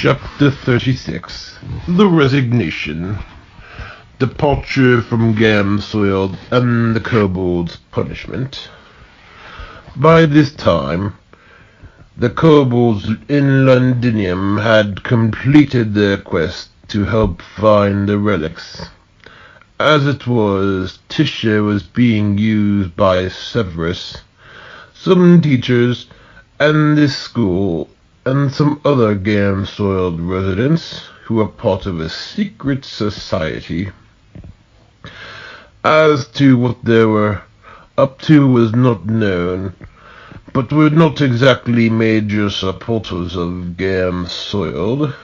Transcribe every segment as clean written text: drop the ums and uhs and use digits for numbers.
Chapter 36. The Resignation. Departure from Gamsoil and the Kobold's Punishment. By this time, the kobolds in Londinium had completed their quest to help find the relics. As it was, Tisha was being used by Severus, some teachers, and this school, and some other Gamsoil residents who were part of a secret society. As to what they were up to was not known, but were not exactly major supporters of Gamsoil.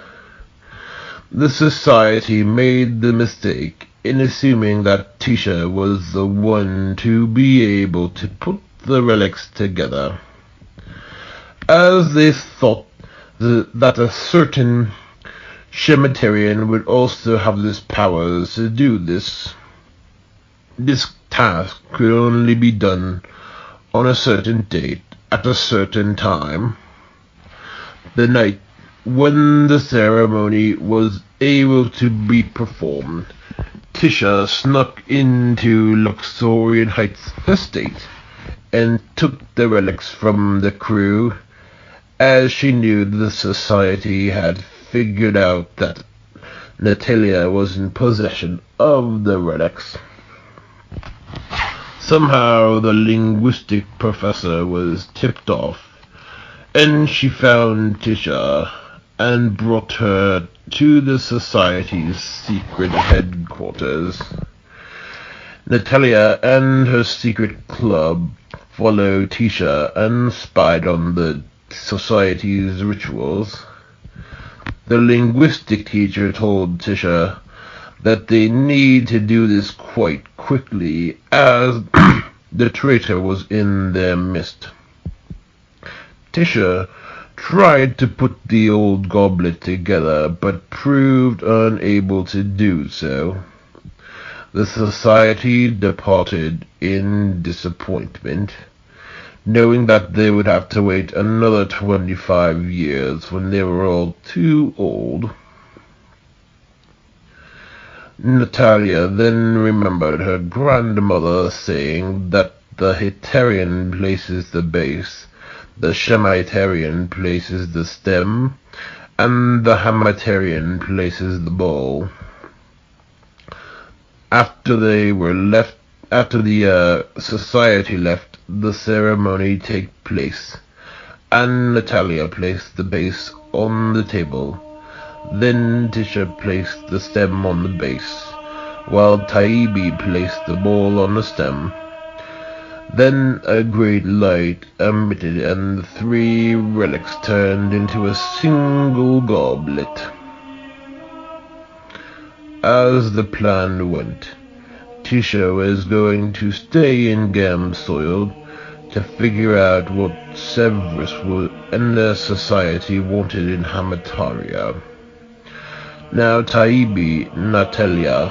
The society made the mistake in assuming that Tisha was the one to be able to put the relics together, as they thought that a certain Shemitarian would also have the powers to do this. This task could only be done on a certain date at a certain time. The night when the ceremony was able to be performed, Tisha snuck into Luxorian Heights estate and took the relics from the crew, as she knew the society had figured out that Natalia was in possession of the relics. Somehow the linguistic professor was tipped off, and she found Tisha and brought her to the society's secret headquarters. Natalia and her secret club followed Tisha and spied on the society's rituals. The linguistic teacher told Tisha that they need to do this quite quickly, as the traitor was in their midst. Tisha tried to put the old goblet together, but proved unable to do so. The society departed in disappointment, knowing that they would have to wait another 25 years when they were all too old. Natalia then remembered her grandmother saying that the Hetarian places the base, the Shemitarian places the stem, and the Hamatarian places the bowl. After the society left, the ceremony take place, and Natalia placed the base on the table. Then Tisha placed the stem on the base, while Taibbi placed the bowl on the stem. Then a great light emitted, and the three relics turned into a single goblet. As the plan went, Tisha was going to stay in Gamsoil to figure out what Severus and their society wanted in Hamataria. Now Taibbi, Natalia,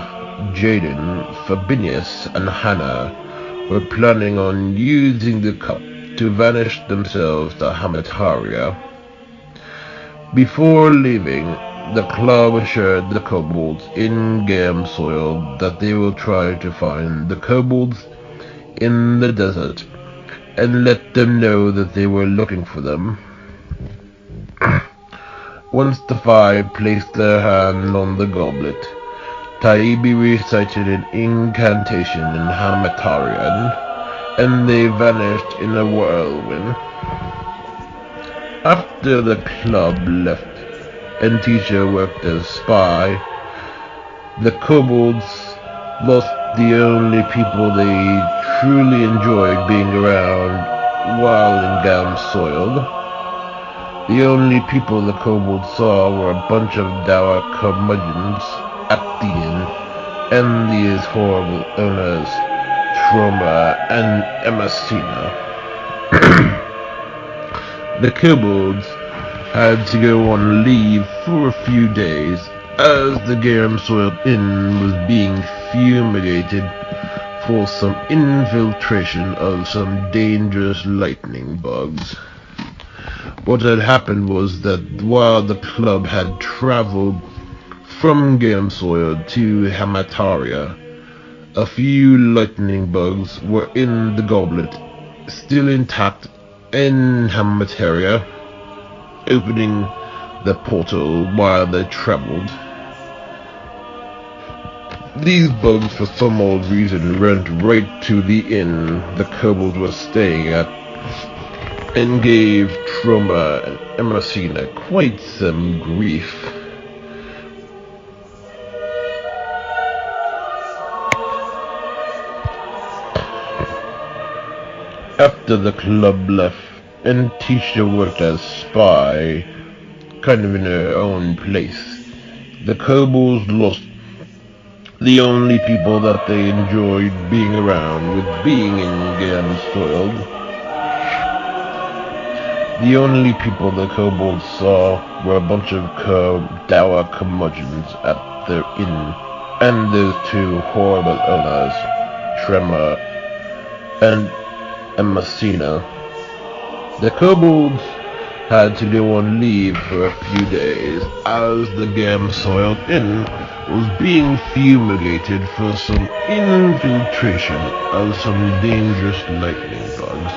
Jaden, Fabinius, and Hannah were planning on using the cup to vanish themselves to Hamataria. Before leaving, the club assured the kobolds in Gamsoil that they will try to find the kobolds in the desert and let them know that they were looking for them. Once the five placed their hand on the goblet, Taibbi recited an incantation in Hamatarian, and they vanished in a whirlwind. After the club left, and Tisha worked as spy, the kobolds lost the only people they truly enjoyed being around while in Gamsoil. The only people the kobolds saw were a bunch of dour curmudgeons at the inn, and these horrible owners, Troma and Emasina. The kobolds had to go on leave for a few days, as the Gamsoil Inn was being fumigated for some infiltration of some dangerous lightning bugs. What had happened was that while the club had traveled from Gamsoil to Hamataria, a few lightning bugs were in the goblet, still intact in Hamataria, opening the portal while they traveled. These bugs, for some odd reason, went right to the inn the kobolds were staying at, and gave Troma and Emersina quite some grief. After the club left, and Tisha worked as spy, kind of in her own place, the kobolds lost the only people that they enjoyed being around, with being in Gamsoil. The only people the kobolds saw were a bunch of dour curmudgeons at their inn, and those two horrible owners, Tremor and Emersina. The kobolds had to go on leave for a few days, as the Gamsoil Inn was being fumigated for some infiltration of some dangerous lightning bugs.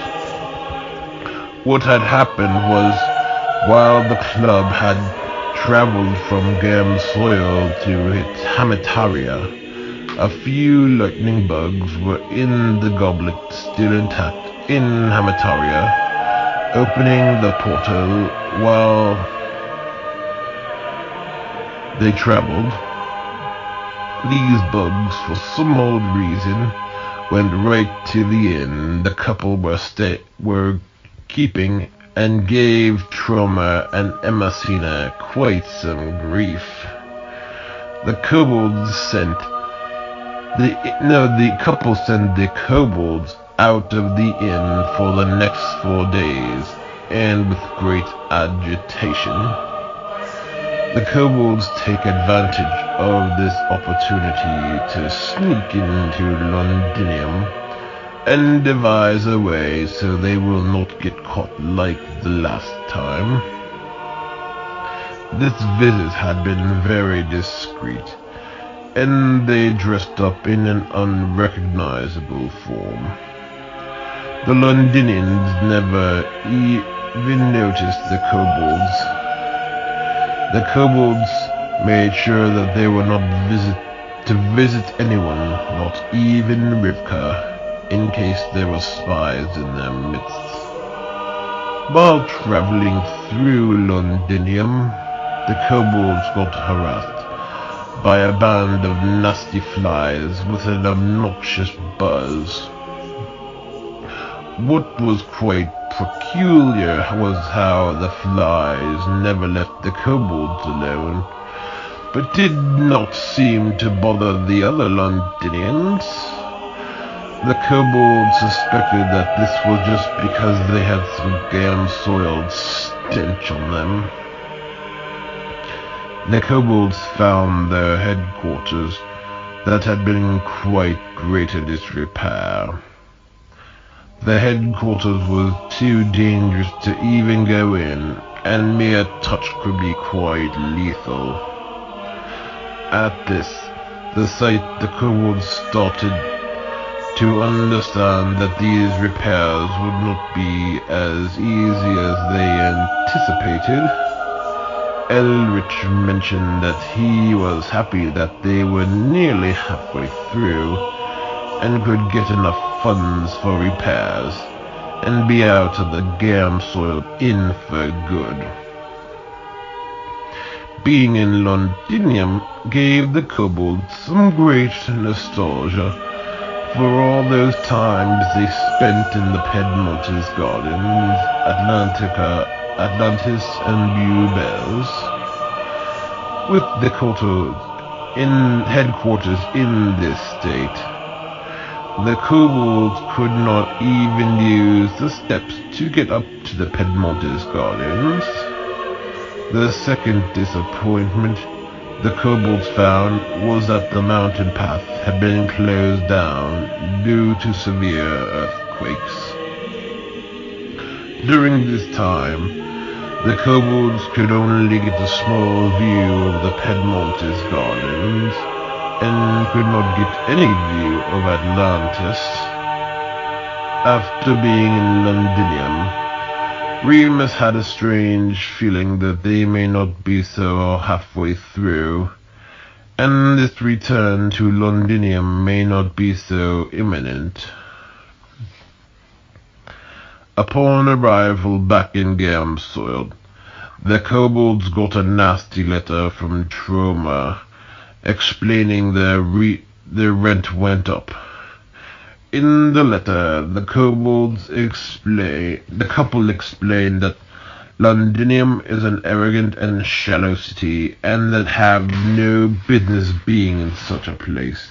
What had happened was, while the club had traveled from Gamsoil to Hamataria, a few lightning bugs were in the goblet, still intact in Hamataria, opening the portal while they traveled. These bugs, for some odd reason, went right to the inn the couple were keeping, and gave Troma and Emersina quite some grief. The couple sent the kobolds out of the inn for the next 4 days, and with great agitation. The kobolds take advantage of this opportunity to sneak into Londinium and devise a way so they will not get caught like the last time. This visit had been very discreet, and they dressed up in an unrecognizable form. The Londinians never even noticed the kobolds. The kobolds made sure that they were not to visit anyone, not even Rivka, in case there were spies in their midst. While traveling through Londinium, the kobolds got harassed by a band of nasty flies with an obnoxious buzz. What was quite peculiar was how the flies never left the kobolds alone, but did not seem to bother the other Londinians. The kobolds suspected that this was just because they had some Gamsoil stench on them. The kobolds found their headquarters that had been in quite greater disrepair. The headquarters was too dangerous to even go in, and mere touch could be quite lethal. At this, the kobolds started to understand that these repairs would not be as easy as they anticipated. Elrich mentioned that he was happy that they were nearly halfway through, and could get enough funds for repairs, and be out of the Gamsoil Inn for good. Being in Londinium gave the kobolds some great nostalgia for all those times they spent in the Piedmontese Gardens, Atlantis, and Bluebells. With the headquarters in this state, the kobolds could not even use the steps to get up to the Piedmontese Gardens. The second disappointment the kobolds found was that the mountain path had been closed down due to severe earthquakes. During this time, The kobolds could only get a small view of the Piedmontese gardens, and could not get any view of Atlantis. After being in Londinium, Remus had a strange feeling that they may not be so halfway through, and this return to Londinium may not be so imminent. Upon arrival back in Gamsoil, the kobolds got a nasty letter from Troma, explaining their rent went up. In the letter, the couple explained that Londinium is an arrogant and shallow city, and that have no business being in such a place.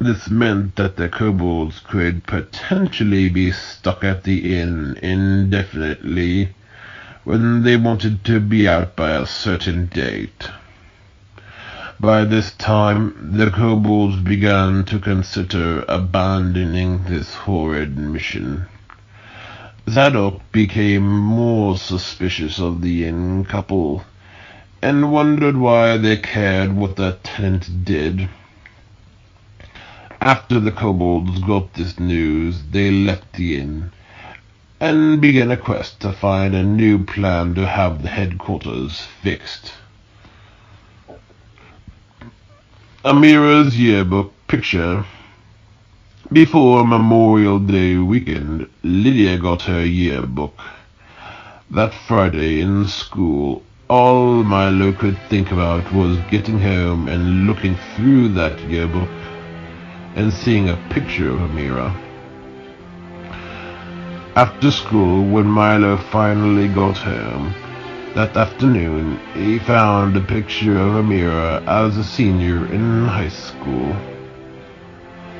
This meant that the kobolds could potentially be stuck at the inn indefinitely when they wanted to be out by a certain date. By this time, the kobolds began to consider abandoning this horrid mission. Zadok became more suspicious of the inn couple, and wondered why they cared what their tenant did. After the kobolds got this news, they left the inn, and began a quest to find a new plan to have the headquarters fixed. Amira's yearbook picture. Before Memorial Day weekend, Lydia got her yearbook. That Friday in school, all Milo could think about was getting home and looking through that yearbook and seeing a picture of Amira. After school, when Milo finally got home, that afternoon, he found a picture of Amira as a senior in high school.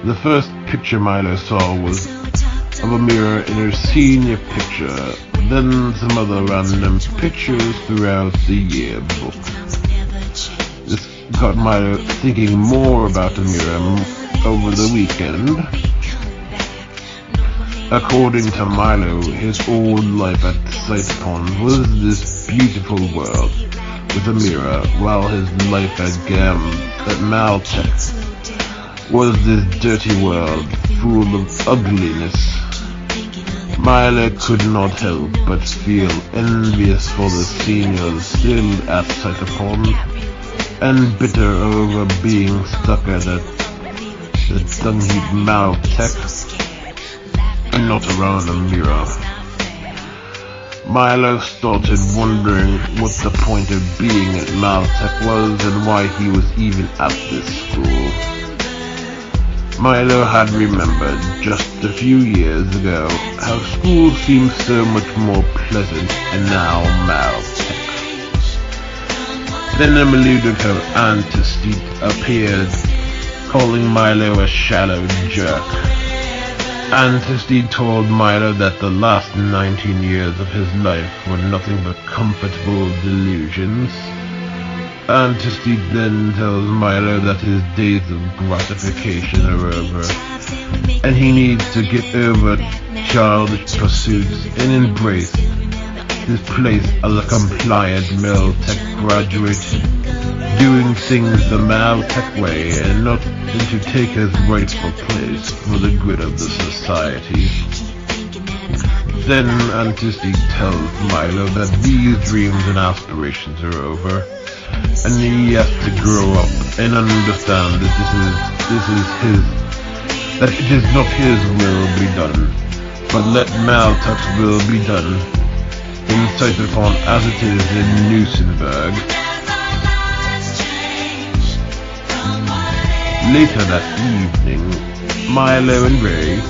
The first picture Milo saw was of Amira in her senior picture, then some other random pictures throughout the yearbook. This got Milo thinking more about Amira over the weekend. According to Milo, his old life at Sightpond was this beautiful world with Amira, while his life at Maltech was this dirty world full of ugliness. Milo could not help but feel envious for the seniors still at Sightpond, and bitter over being stuck at the dung-heap Maltech and not around Amira. Milo started wondering what the point of being at Maltech was and why he was even at this school. Milo had remembered just a few years ago how school seemed so much more pleasant, and now Maltech. Then a Meludico antecedent appeared, calling Milo a shallow jerk. Antecedent told Milo that the last 19 years of his life were nothing but comfortable delusions. Antecedent then tells Milo that his days of gratification are over, and he needs to get over childish pursuits and embrace his place as a compliant Maltech graduate, doing things the Maltech way and not to take his rightful place for the good of the society. Then Antecedent tells Milo that these dreams and aspirations are over, and he has to grow up and understand that that it is not his will be done, but let Maltech's will be done, in Sightpond as it is in Newsenberg. Later that evening, Milo and Ray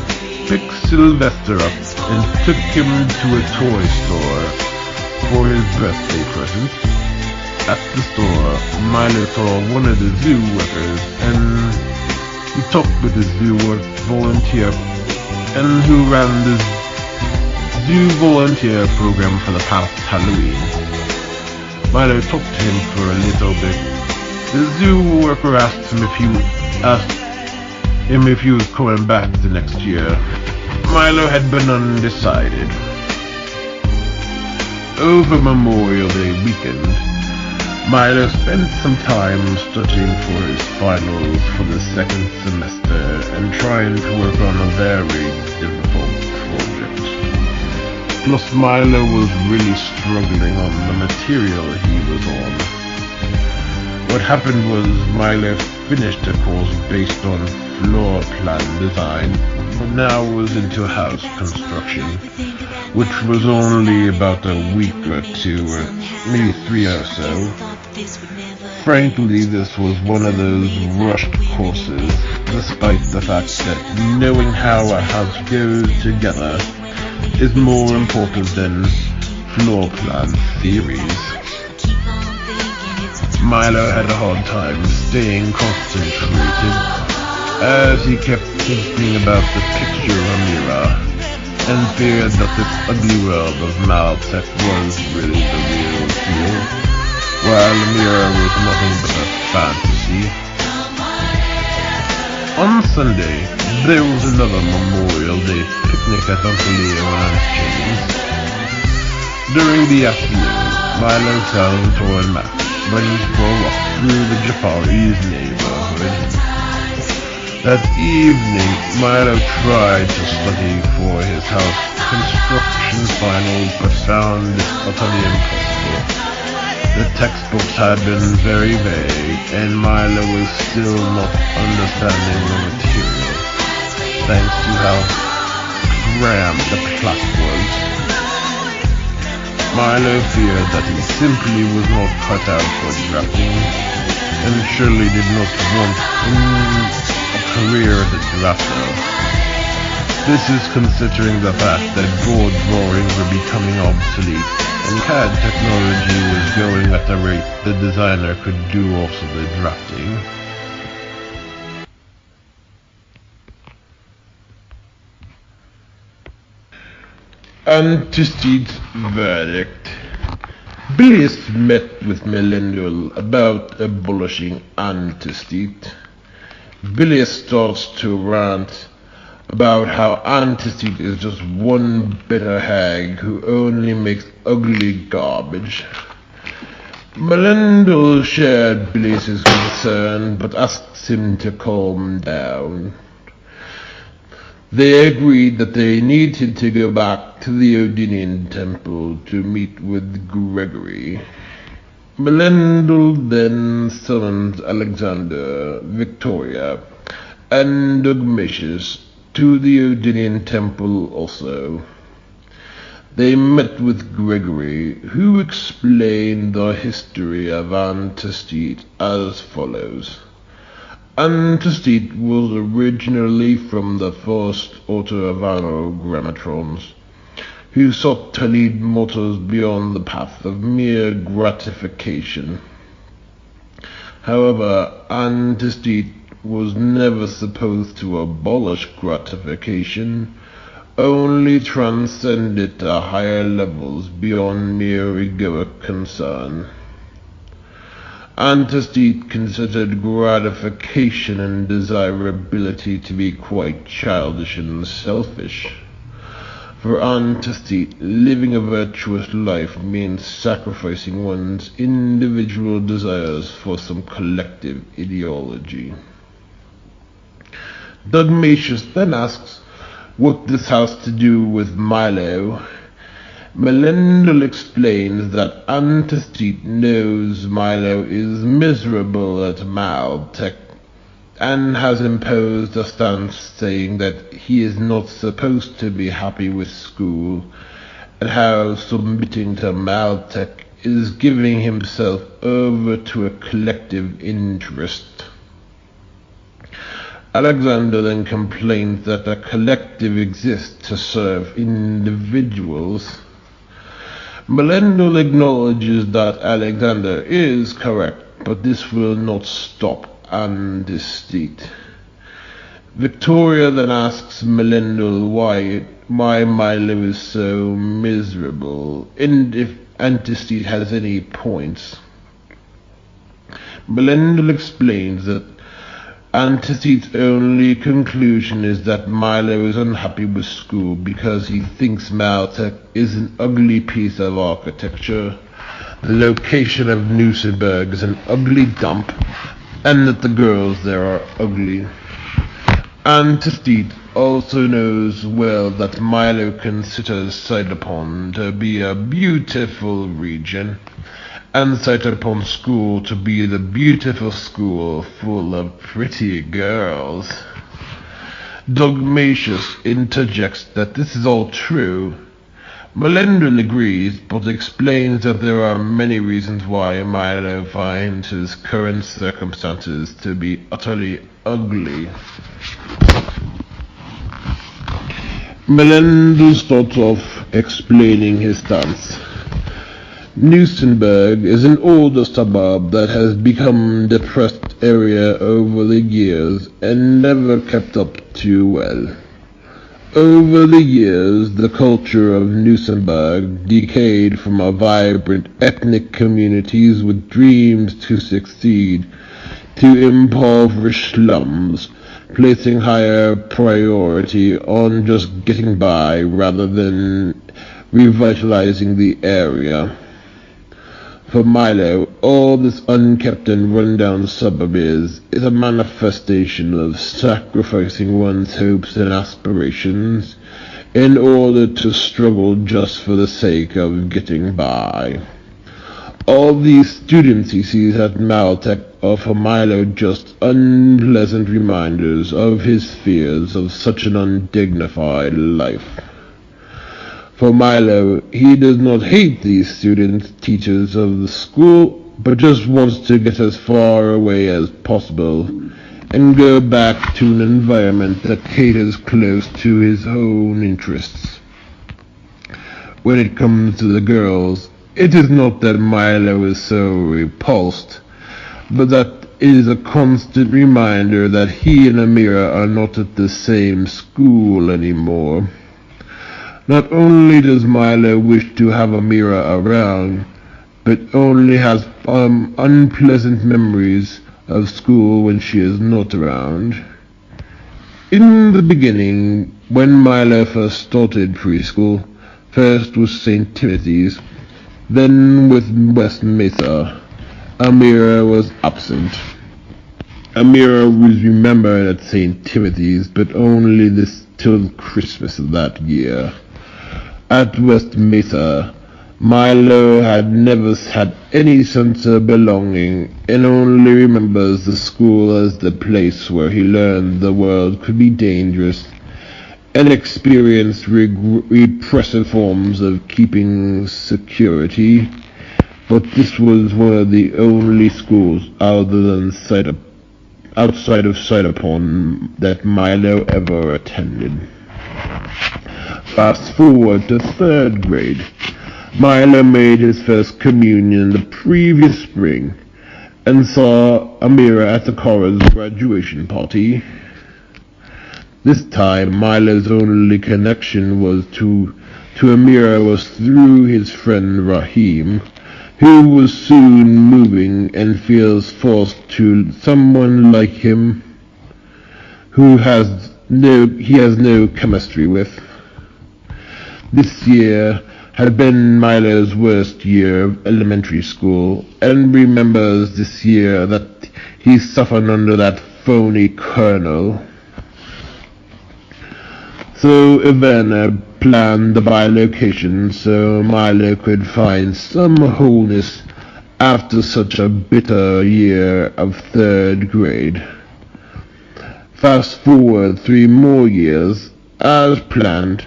picked Sylvester up and took him to a toy store for his birthday present. At the store, Milo saw one of the zoo workers, and he talked with the zoo volunteer and who ran the zoo volunteer program for the past Halloween. Milo talked to him for a little bit. The zoo worker asked him if he was coming back the next year. Milo had been undecided. Over Memorial Day weekend, Milo spent some time studying for his finals for the second semester and trying to work on a very difficult project. Plus, Milo was really struggling on the material he was on. What happened was Milo finished a course based on floor plan design, but now was into house construction, which was only about a week or two, or maybe 3 or so. Frankly, this was one of those rushed courses, despite the fact that knowing how a house goes together is more important than floor plan theories. Milo had a hard time staying concentrated, as he kept thinking about the picture of Amira, and feared that this ugly world of Maltech was really the real deal, while Amira was nothing but a fantasy. On Sunday, there was another Memorial Day picnic at Uncle Leo and Aunt Jane's. During the afternoon, Milo and Tor and Max went for a walk through the Jafaris' neighborhood. That evening, Milo tried to study for his house construction finals, but found it utterly impossible. The textbooks had been very vague, and Milo was still not understanding the material, thanks to how crammed the class was. Milo feared that he simply was not cut out for drafting, and surely did not want a career as a drafter. This is considering the fact that board drawings were becoming obsolete, and CAD technology was going at a rate the designer could do also the drafting. Antecedent's verdict. Bliss met with Melendel about abolishing antecedent. Bliss starts to rant about how antecedent is just one bitter hag who only makes ugly garbage. Melendel shared Bliss's concern, but asks him to calm down. They agreed that they needed to go back to the Odinian temple to meet with Gregory. Melendel then summons Alexander, Victoria, and Dogmatius to the Odinian temple also. They met with Gregory, who explained the history of antecedent as follows. Antecedent was originally from the first order of anogrammatrons, who sought to lead mortals beyond the path of mere gratification. However, antecedent was never supposed to abolish gratification, only transcend it to higher levels beyond mere egoic concern. Antecedent considered gratification and desirability to be quite childish and selfish. For antecedent, living a virtuous life means sacrificing one's individual desires for some collective ideology. Dogmatius then asks what this has to do with Milo. Melendel explains that antecedent knows Milo is miserable at Maltech and has imposed a stance saying that he is not supposed to be happy with school, and how submitting to Maltech is giving himself over to a collective interest. Alexander then complains that a collective exists to serve individuals. Melendel acknowledges that Alexander is correct, but this will not stop antecedent. Victoria then asks Melendel why Milo is so miserable, and if antecedent has any points. Melendel explains that Antithete's only conclusion is that Milo is unhappy with school because he thinks Maltech is an ugly piece of architecture, the location of Newsenberg is an ugly dump, and that the girls there are ugly. Antithete also knows well that Milo considers Cytopon to be a beautiful region, and Cytopon School to be the beautiful school full of pretty girls. Dogmatius interjects that this is all true. Melendril agrees, but explains that there are many reasons why Milo finds his current circumstances to be utterly ugly. Melendril starts off explaining his stance. Newsenberg is an older suburb that has become a depressed area over the years and never kept up too well. Over the years, the culture of Newsenberg decayed from a vibrant ethnic communities with dreams to succeed to impoverished slums, placing higher priority on just getting by rather than revitalizing the area. For Milo, all this unkept and run-down suburb is a manifestation of sacrificing one's hopes and aspirations in order to struggle just for the sake of getting by. All these students he sees at Maltech are for Milo just unpleasant reminders of his fears of such an undignified life. For Milo, he does not hate these students, teachers of the school, but just wants to get as far away as possible and go back to an environment that caters close to his own interests. When it comes to the girls, it is not that Milo is so repulsed, but that it is a constant reminder that he and Amira are not at the same school anymore. Not only does Milo wish to have Amira around, but only has unpleasant memories of school when she is not around. In the beginning, when Milo first started preschool, first with St. Timothy's, then with West Mesa, Amira was absent. Amira was remembered at St. Timothy's, but only till Christmas of that year. At West Mesa, Milo had never had any sense of belonging and only remembers the school as the place where he learned the world could be dangerous and experienced repressive forms of keeping security, but this was one of the only schools outside of Cytopon that Milo ever attended. Fast forward to 3rd grade. Milo made his first communion the previous spring and saw Amira at the chorus graduation party. This time, Milo's only connection to Amira was through his friend Rahim, who was soon moving and feels forced to someone like him who he has no chemistry with. This year had been Milo's worst year of elementary school, and remembers this year that he suffered under that phony colonel. So Ivana planned the bilocation so Milo could find some wholeness after such a bitter year of 3rd grade. Fast forward 3 more years, as planned,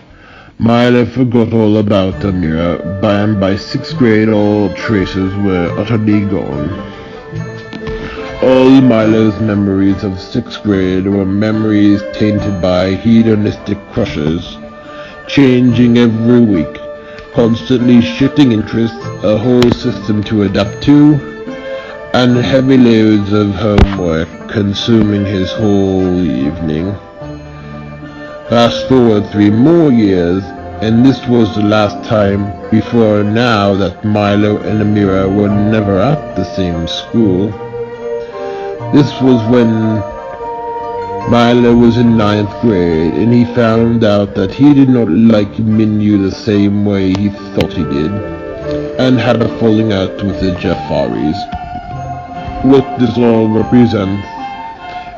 Milo forgot all about Amira, and by 6th grade all traces were utterly gone. All Milo's memories of 6th grade were memories tainted by hedonistic crushes, changing every week, constantly shifting interests, a whole system to adapt to, and heavy loads of homework consuming his whole evening. Fast forward 3 more years, and this was the last time before now that Milo and Amira were never at the same school. This was when Milo was in ninth grade, and he found out that he did not like Minyu the same way he thought he did, and had a falling out with the Jafaris. What this all represents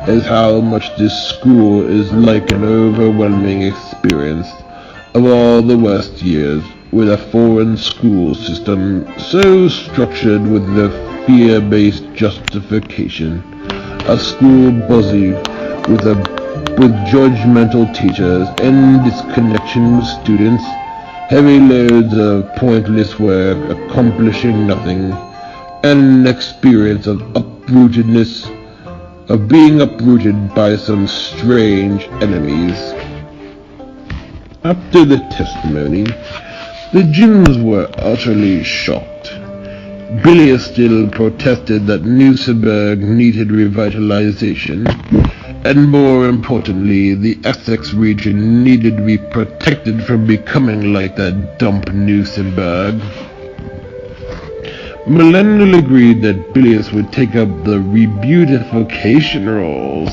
is how much this school is like an overwhelming experience of all the West years, with a foreign school system so structured with the fear-based justification, a school busy with judgmental teachers and disconnection with students, heavy loads of pointless work accomplishing nothing, and an experience of being uprooted by some strange enemies. After the testimony, the Jinns were utterly shocked. Billy still protested that Newsomberg needed revitalization, and more importantly, the Essex region needed to be protected from becoming like that dump Newsomberg. Melendel agreed that Bilius would take up the rebeautification roles.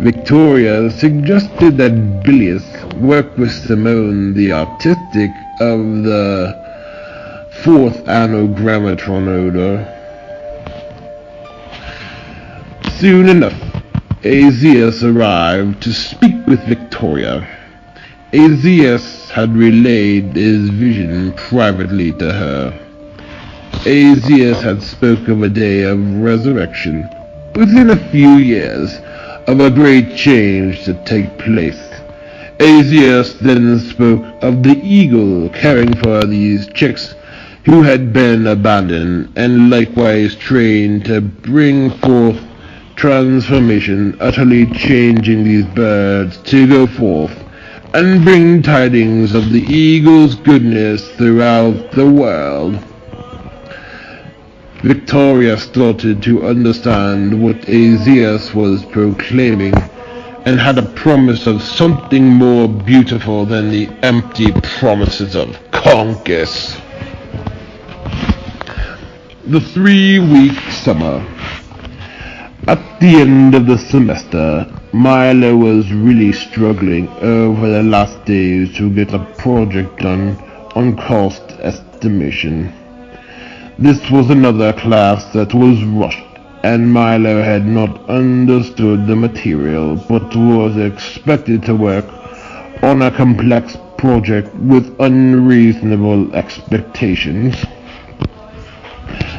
Victoria suggested that Bilius work with Simone the artistic of the 4th Anogrammatron order. Soon enough, Aegeus arrived to speak with Victoria. Aegeus had relayed his vision privately to her. Aegeus had spoken of a day of resurrection, within a few years, of a great change to take place. Aegeus then spoke of the eagle caring for these chicks who had been abandoned, and likewise trained to bring forth transformation, utterly changing these birds to go forth and bring tidings of the eagle's goodness throughout the world. Victoria started to understand what Aegeus was proclaiming, and had a promise of something more beautiful than the empty promises of conquest. The 3-week summer. At the end of the semester, Milo was really struggling over the last days to get a project done on cost estimation. This was another class that was rushed, and Milo had not understood the material, but was expected to work on a complex project with unreasonable expectations.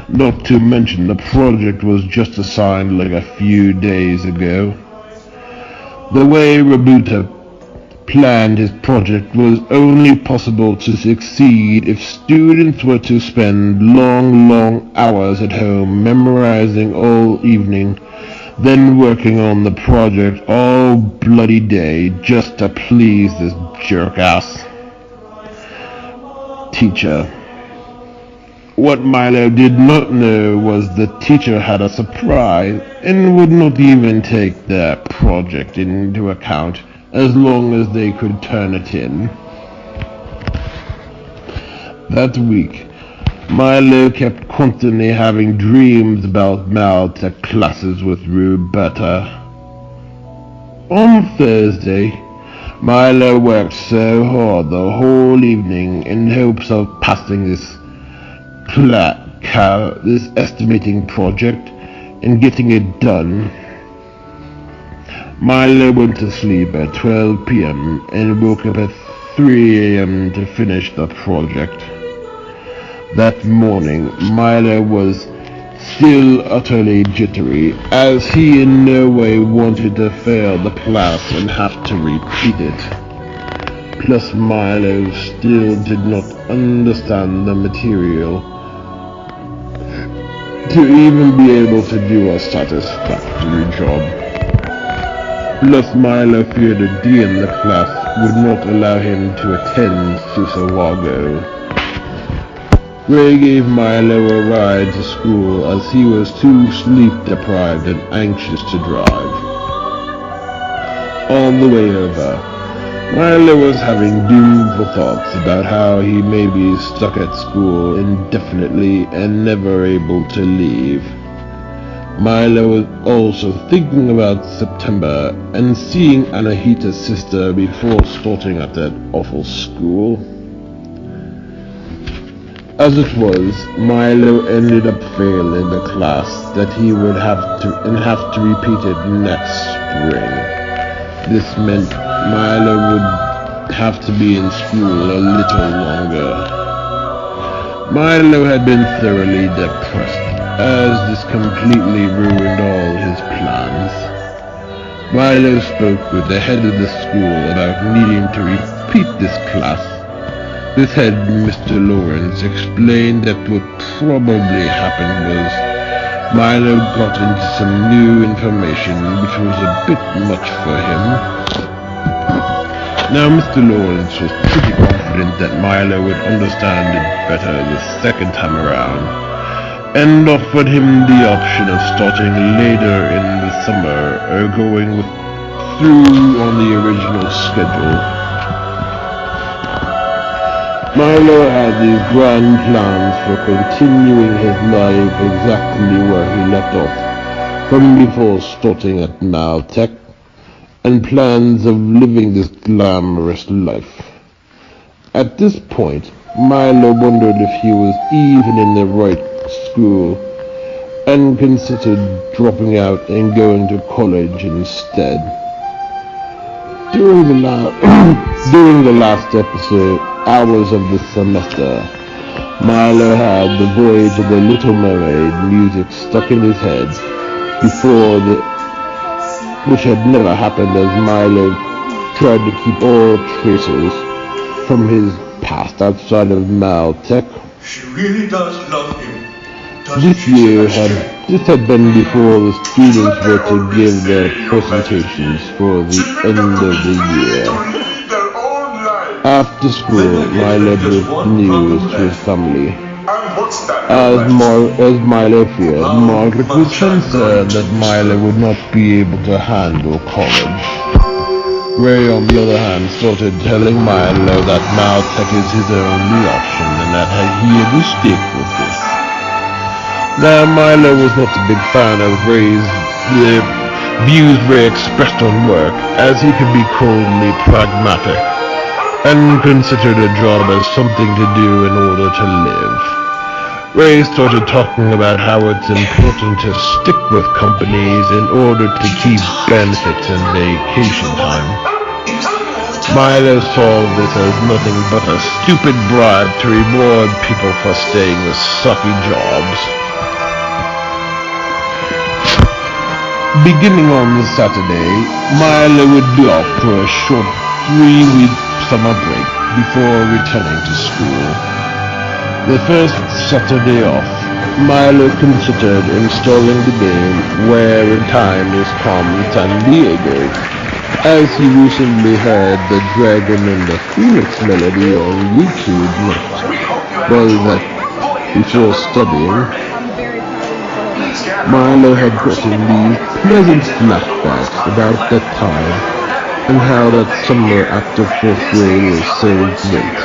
Not to mention the project was just assigned like a few days ago. The way Rabuta planned his project was only possible to succeed if students were to spend long hours at home memorizing all evening, then working on the project all bloody day just to please this jerk-ass teacher. What Milo did not know was the teacher had a surprise and would not even take their project into account as long as they could turn it in. That week, Milo kept constantly having dreams about Mal at classes with Roberta. On Thursday, Milo worked so hard the whole evening in hopes of passing this estimating project and getting it done. Milo went to sleep at 12 p.m. and woke up at 3 a.m. to finish the project. That morning, Milo was still utterly jittery, as he in no way wanted to fail the class and have to repeat it. Plus, Milo still did not understand the material to even be able to do a satisfactory job. Plus, Milo feared a D in the class would not allow him to attend Susawago. Ray gave Milo a ride to school as he was too sleep-deprived and anxious to drive. On the way over, Milo was having doomful thoughts about how he may be stuck at school indefinitely and never able to leave. Milo was also thinking about September and seeing Anahita's sister before starting at that awful school. As it was, Milo ended up failing the class that he would have to repeat it next spring. This meant Milo would have to be in school a little longer. Milo had been thoroughly depressed, as this completely ruined all his plans. Milo spoke with the head of the school about needing to repeat this class. This head, Mr. Lawrence, explained that what probably happened was Milo got into some new information which was a bit much for him. Now Mr. Lawrence was pretty confident that Milo would understand it better the second time around, and offered him the option of starting later in the summer or going through on the original schedule. Milo had these grand plans for continuing his life exactly where he left off from before starting at Maltech, and plans of living this glamorous life. At this point, Milo wondered if he was even in the right school, and considered dropping out and going to college instead. During the last hours of the semester, Milo had the Voyage of the Little Mermaid music stuck in his head which had never happened, as Milo tried to keep all traces from his past outside of Maltech. She really does love him. This had been before the students were to give their presentations for the end of the year. After school, Milo broke news to his family. As Milo feared, Margaret was concerned that Milo would not be able to handle college. Ray, on the other hand, started telling Milo that Maltech is his only option and that he had to stick with this. Now, Milo was not a big fan of Ray's views Ray expressed on work, as he could be coldly pragmatic, and considered a job as something to do in order to live. Ray started talking about how it's important to stick with companies in order to keep benefits and vacation time. Milo saw this as nothing but a stupid bribe to reward people for staying with sucky jobs. Beginning on Saturday, Milo would be off for a short 3-week summer break before returning to school. The first Saturday off, Milo considered installing the game Where in Time is Carmen Sandiego, as he recently heard the Dragon and the Phoenix melody on YouTube before studying. Milo had gotten these pleasant flashbacks about that time and how that summer after 4th grade was so great.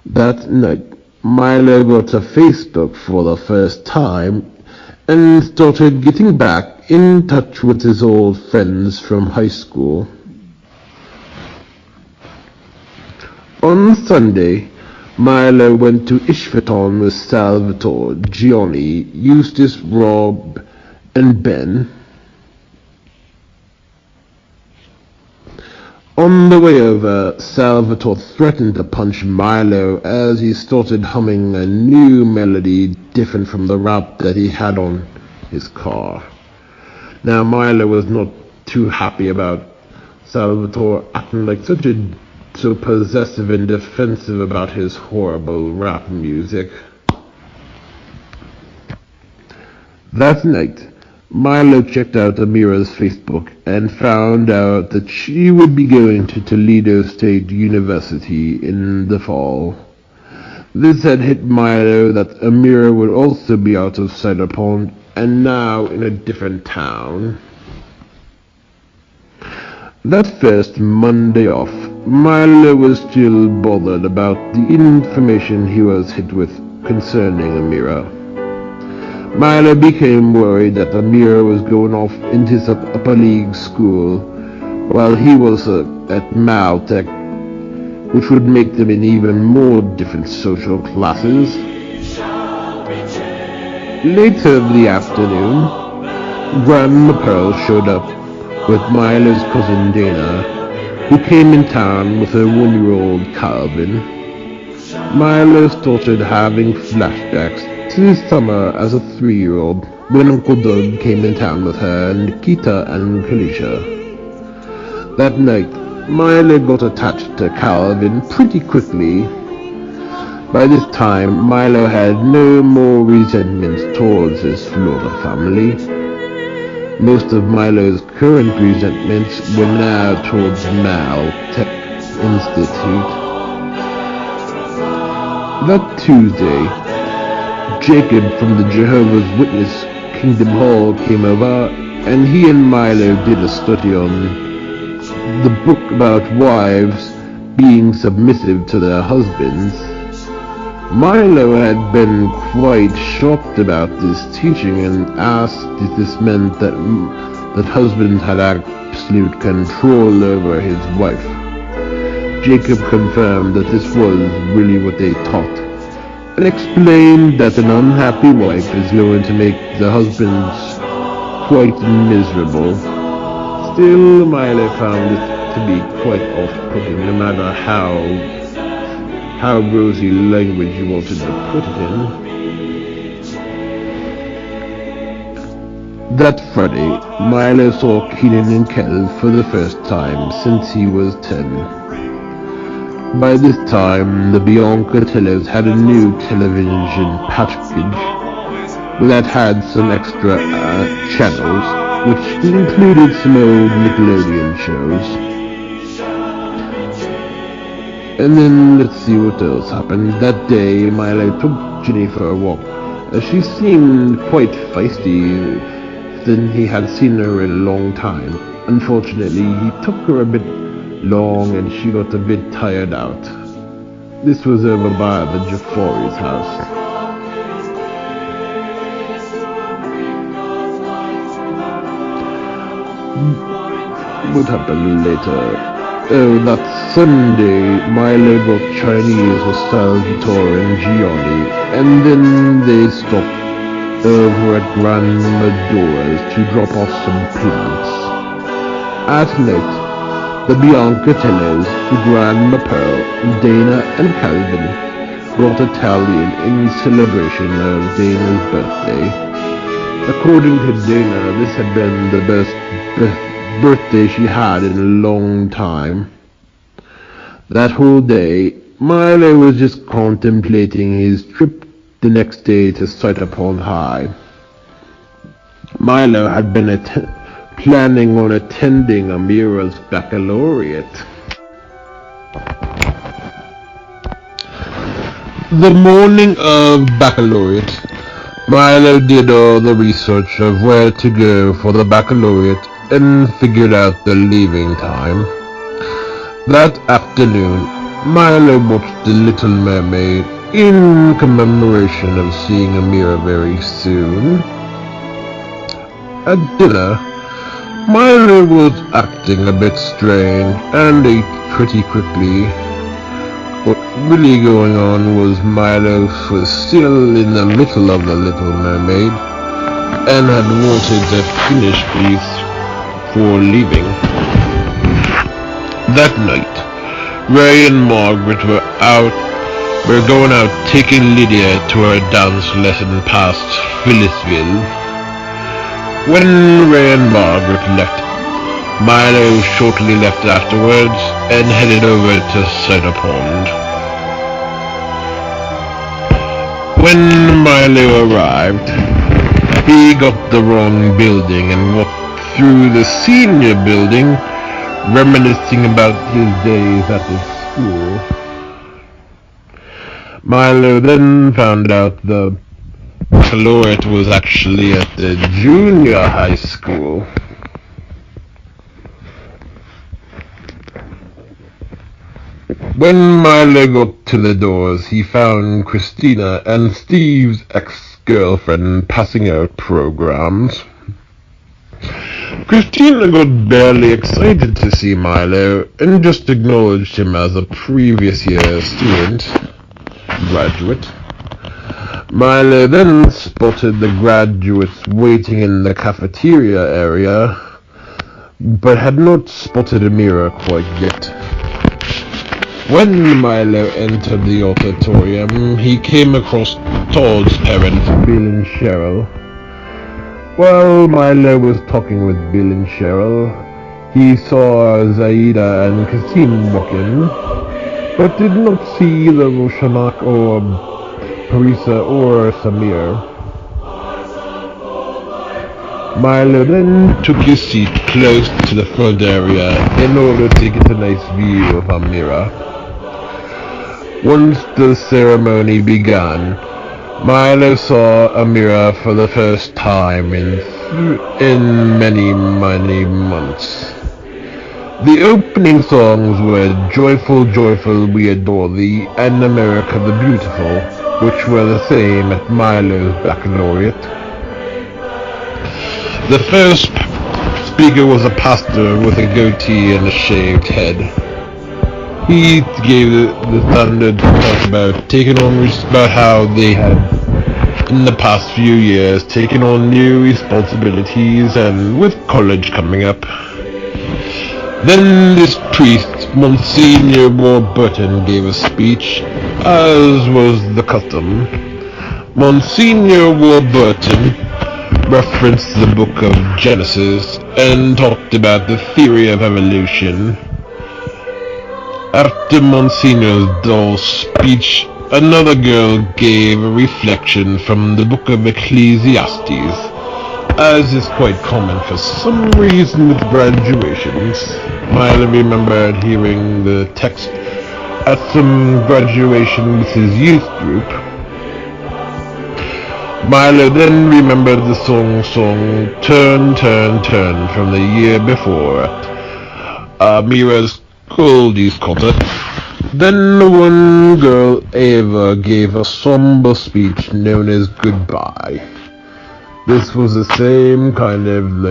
That night, Milo got to Facebook for the first time and started getting back in touch with his old friends from high school. On Sunday, Milo went to Ishvaton with Salvatore, Gianni, Eustace, Rob, and Ben. On the way over, Salvatore threatened to punch Milo as he started humming a new melody different from the rap that he had on his car. Now Milo was not too happy about Salvatore acting like so possessive and defensive about his horrible rap music. That night, Milo checked out Amira's Facebook and found out that she would be going to Toledo State University in the fall. This had hit Milo that Amira would also be out of Cider Pond and now in a different town. That first Monday off, Milo was still bothered about the information he was hit with concerning Amira. Milo became worried that Amira was going off into some upper league school while he was at Maltech, which would make them in even more different social classes. Later in the afternoon, Grandma Pearl showed up with Milo's cousin Dana, who came in town with her 1-year-old Calvin. Milo started having flashbacks to his summer as a 3-year-old when Uncle Doug came in town with her and Nikita and Kalisha. That night, Milo got attached to Calvin pretty quickly. By this time, Milo had no more resentments towards his Florida family. Most of Milo's current resentments were now towards Maltech Institute. That Tuesday, Jacob from the Jehovah's Witness Kingdom Hall came over, and he and Milo did a study on the book about wives being submissive to their husbands. Milo had been quite shocked about this teaching and asked if this meant that husbands had absolute control over his wife. Jacob confirmed that this was really what they taught, and explained that an unhappy wife is going to make the husbands quite miserable. Still, Milo found it to be quite off-putting, no matter how rosy language you wanted to put it in. That Friday, Milo saw Keenan and Kel for the first time since he was 10. By this time, the Bianca Tellers had a new television package that had some extra channels, which included some old Nickelodeon shows. And then let's see what else happened. That day, Milo took Ginny for a walk, as she seemed quite feisty than he had seen her in a long time. Unfortunately, he took her a bit long and she got a bit tired out. This was over by the Jafari's house. What happened later? Oh, that Sunday, Milo got Chinese with Salvatore and Gianni, and then they stopped over at Grandma Dora's to drop off some plants. At night, the Bianca Tellers, Grandma Pearl, Dana, and Calvin brought Italian in celebration of Dana's birthday. According to Dana, this had been the best birthday she had in a long time. That whole day, Milo was just contemplating his trip the next day to Sight Upon High. Milo had been planning on attending Amira's baccalaureate. The morning of baccalaureate, Milo did all the research of where to go for the baccalaureate and figured out the leaving time. That afternoon, Milo watched The Little Mermaid in commemoration of seeing Amira very soon. At dinner, Milo was acting a bit strange and ate pretty quickly. What really going on was Milo was still in the middle of The Little Mermaid and had wanted to finish before leaving. That night, Ray and Margaret were going out taking Lydia to her dance lesson past Phyllisville. When Ray and Margaret left, Milo shortly left afterwards and headed over to Cider Pond. When Milo arrived, he got the wrong building and walked through the senior building, reminiscing about his days at the school. Milo then found out the baccalaureate was actually at the junior high school. When Milo got to the doors, he found Christina and Steve's ex-girlfriend passing out programs. Christina got barely excited to see Milo and just acknowledged him as a previous year student, graduate. Milo then spotted the graduates waiting in the cafeteria area, but had not spotted Amira quite yet. When Milo entered the auditorium, he came across Todd's parents, Bill and Cheryl. While Milo was talking with Bill and Cheryl, he saw Zaida and Kasim walk in, but did not see either Roshanak or Parisa or Samir. Milo then took his seat close to the front area in order to get a nice view of Amira. Once the ceremony began, Milo saw Amira for the first time in many months. The opening songs were Joyful, Joyful, We Adore Thee and America the Beautiful, which were the same at Milo's baccalaureate. The first speaker was a pastor with a goatee and a shaved head. He gave the thunder to talk about how they had, in the past few years, taken on new responsibilities and with college coming up. Then this priest, Monsignor Warburton, gave a speech, as was the custom. Monsignor Warburton referenced the book of Genesis and talked about the theory of evolution. After Monsignor's dull speech, another girl gave a reflection from the book of Ecclesiastes, as is quite common for some reason with graduations. Milo remembered hearing the text at some graduation with his youth group. Milo then remembered the song Turn, Turn, Turn from the year before at Amira's Goldie's concert. Then one girl, Ava, gave a somber speech known as Goodbye. This was the same kind of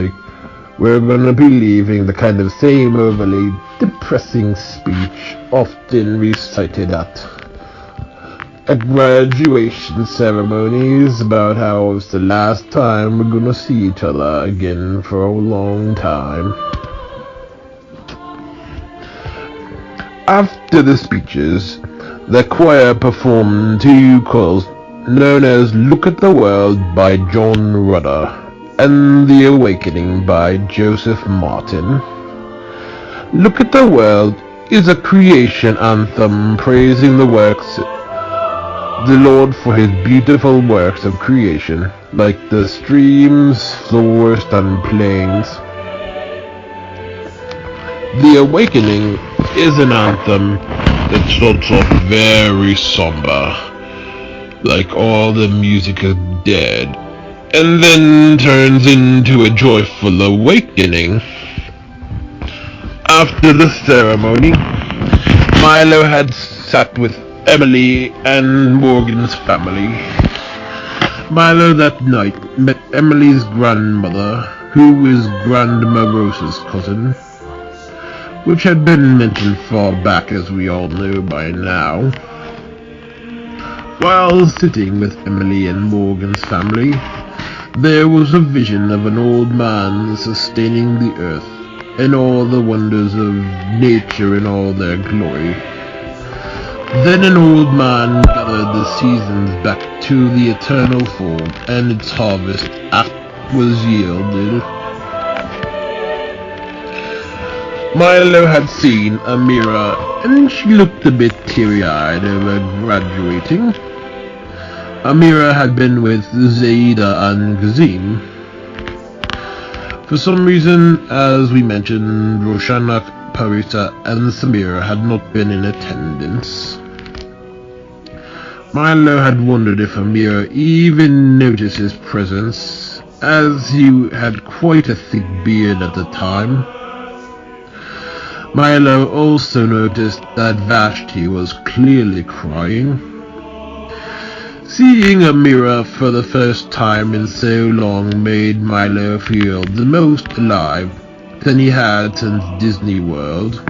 we're gonna be leaving, the kind of same overly depressing speech often recited at graduation ceremonies about how it's the last time we're gonna see each other again for a long time. After the speeches, the choir performed two choruls known as Look at the World by John Rudder and The Awakening by Joseph Martin. Look at the World is a creation anthem praising the Lord for his beautiful works of creation, like the streams, forests, and plains. The Awakening is an anthem that starts off very somber, like all the music is dead, and then turns into a joyful awakening. After the ceremony, Milo had sat with Emily and Morgan's family. Milo that night met Emily's grandmother, who is Grandma Rose's cousin, which had been mentioned far back, as we all know by now. While sitting with Emily and Morgan's family, there was a vision of an old man sustaining the earth and all the wonders of nature in all their glory. Then an old man gathered the seasons back to the eternal form, and its harvest was yielded. Milo had seen Amira, and she looked a bit teary-eyed over graduating. Amira had been with Zaida and Kazim. For some reason, as we mentioned, Roshanak, Parisa, and Samira had not been in attendance. Milo had wondered if Amira even noticed his presence, as he had quite a thick beard at the time. Milo also noticed that Vashti was clearly crying. Seeing a mirror for the first time in so long made Milo feel the most alive than he had since Disney World.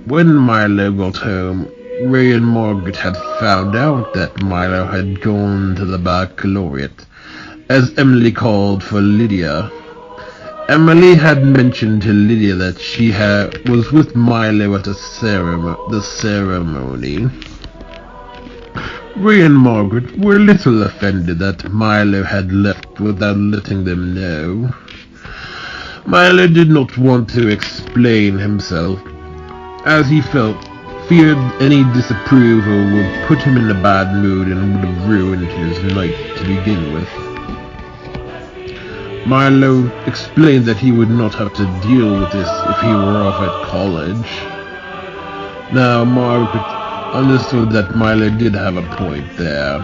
When Milo got home, Ray and Margaret had found out that Milo had gone to the baccalaureate, as Emily called for Lydia. Emily had mentioned to Lydia that she was with Milo at the ceremony. Ray and Margaret were a little offended that Milo had left without letting them know. Milo did not want to explain himself, as he feared any disapproval would put him in a bad mood and would have ruined his night to begin with. Milo explained that he would not have to deal with this if he were off at college. Now Margaret understood that Milo did have a point there.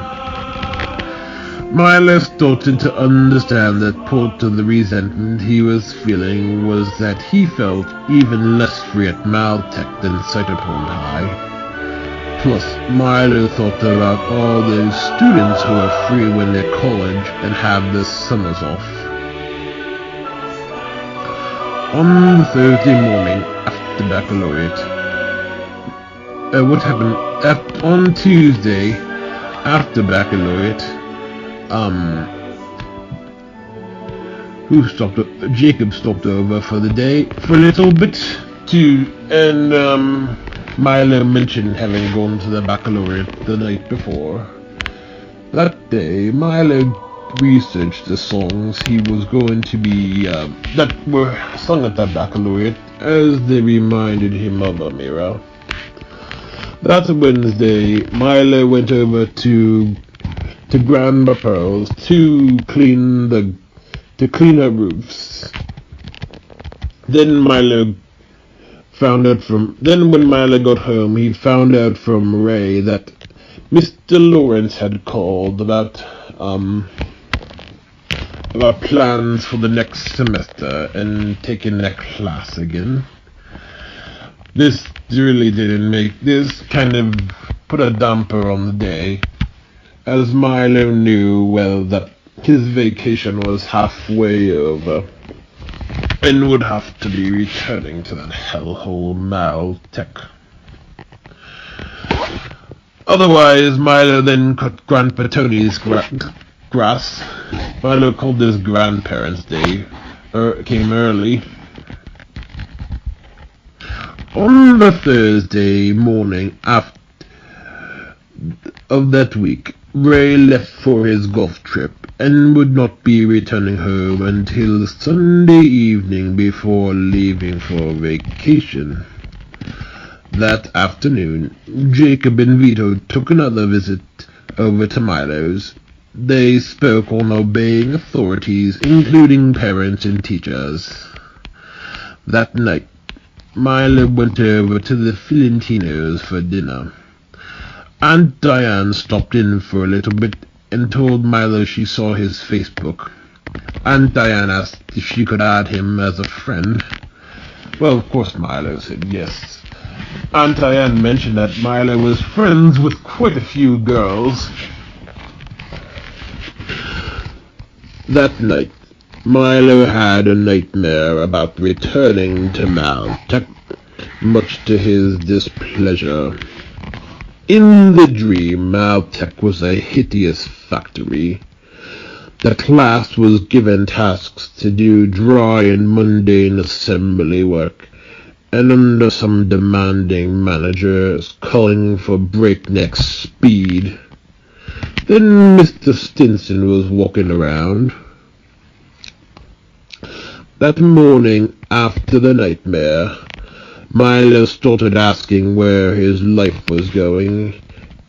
Milo started to understand that part of the resentment he was feeling was that he felt even less free at Maltech than Cytopon High. Plus, Milo thought about all those students who are free when they're college and have their summers off. On the Thursday morning after baccalaureate, what happened on Tuesday after baccalaureate? Jacob stopped over for the day for a little bit and Milo mentioned having gone to the baccalaureate the night before. That day, Milo researched the songs he was going to be that were sung at the baccalaureate, as they reminded him of Amira. That Wednesday, Milo went over to Grandma Pearl's to clean her roofs. Then when Milo got home, he found out from Ray that Mr. Lawrence had called about plans for the next semester and taking that class again. This kind of put a damper on the day, as Milo knew well that his vacation was halfway over and would have to be returning to that hellhole Maltech. Otherwise, Milo then cut Grandpa Tony's grass. Milo called this Grandparents' Day. Came early. On the Thursday morning of that week, Ray left for his golf trip and would not be returning home until Sunday evening before leaving for vacation. That afternoon, Jacob and Vito took another visit over to Milo's. They spoke on obeying authorities, including parents and teachers. That night, Milo went over to the Filentinos for dinner. Aunt Diane stopped in for a little bit and told Milo she saw his Facebook. Aunt Diane asked if she could add him as a friend. Well, of course Milo said yes. Aunt Diane mentioned that Milo was friends with quite a few girls. That night, Milo had a nightmare about returning to Maltech, much to his displeasure. In the dream, Maltech was a hideous factory. The class was given tasks to do dry and mundane assembly work, and under some demanding managers calling for breakneck speed. Then Mr. Stinson was walking around. That morning after the nightmare, Milo started asking where his life was going,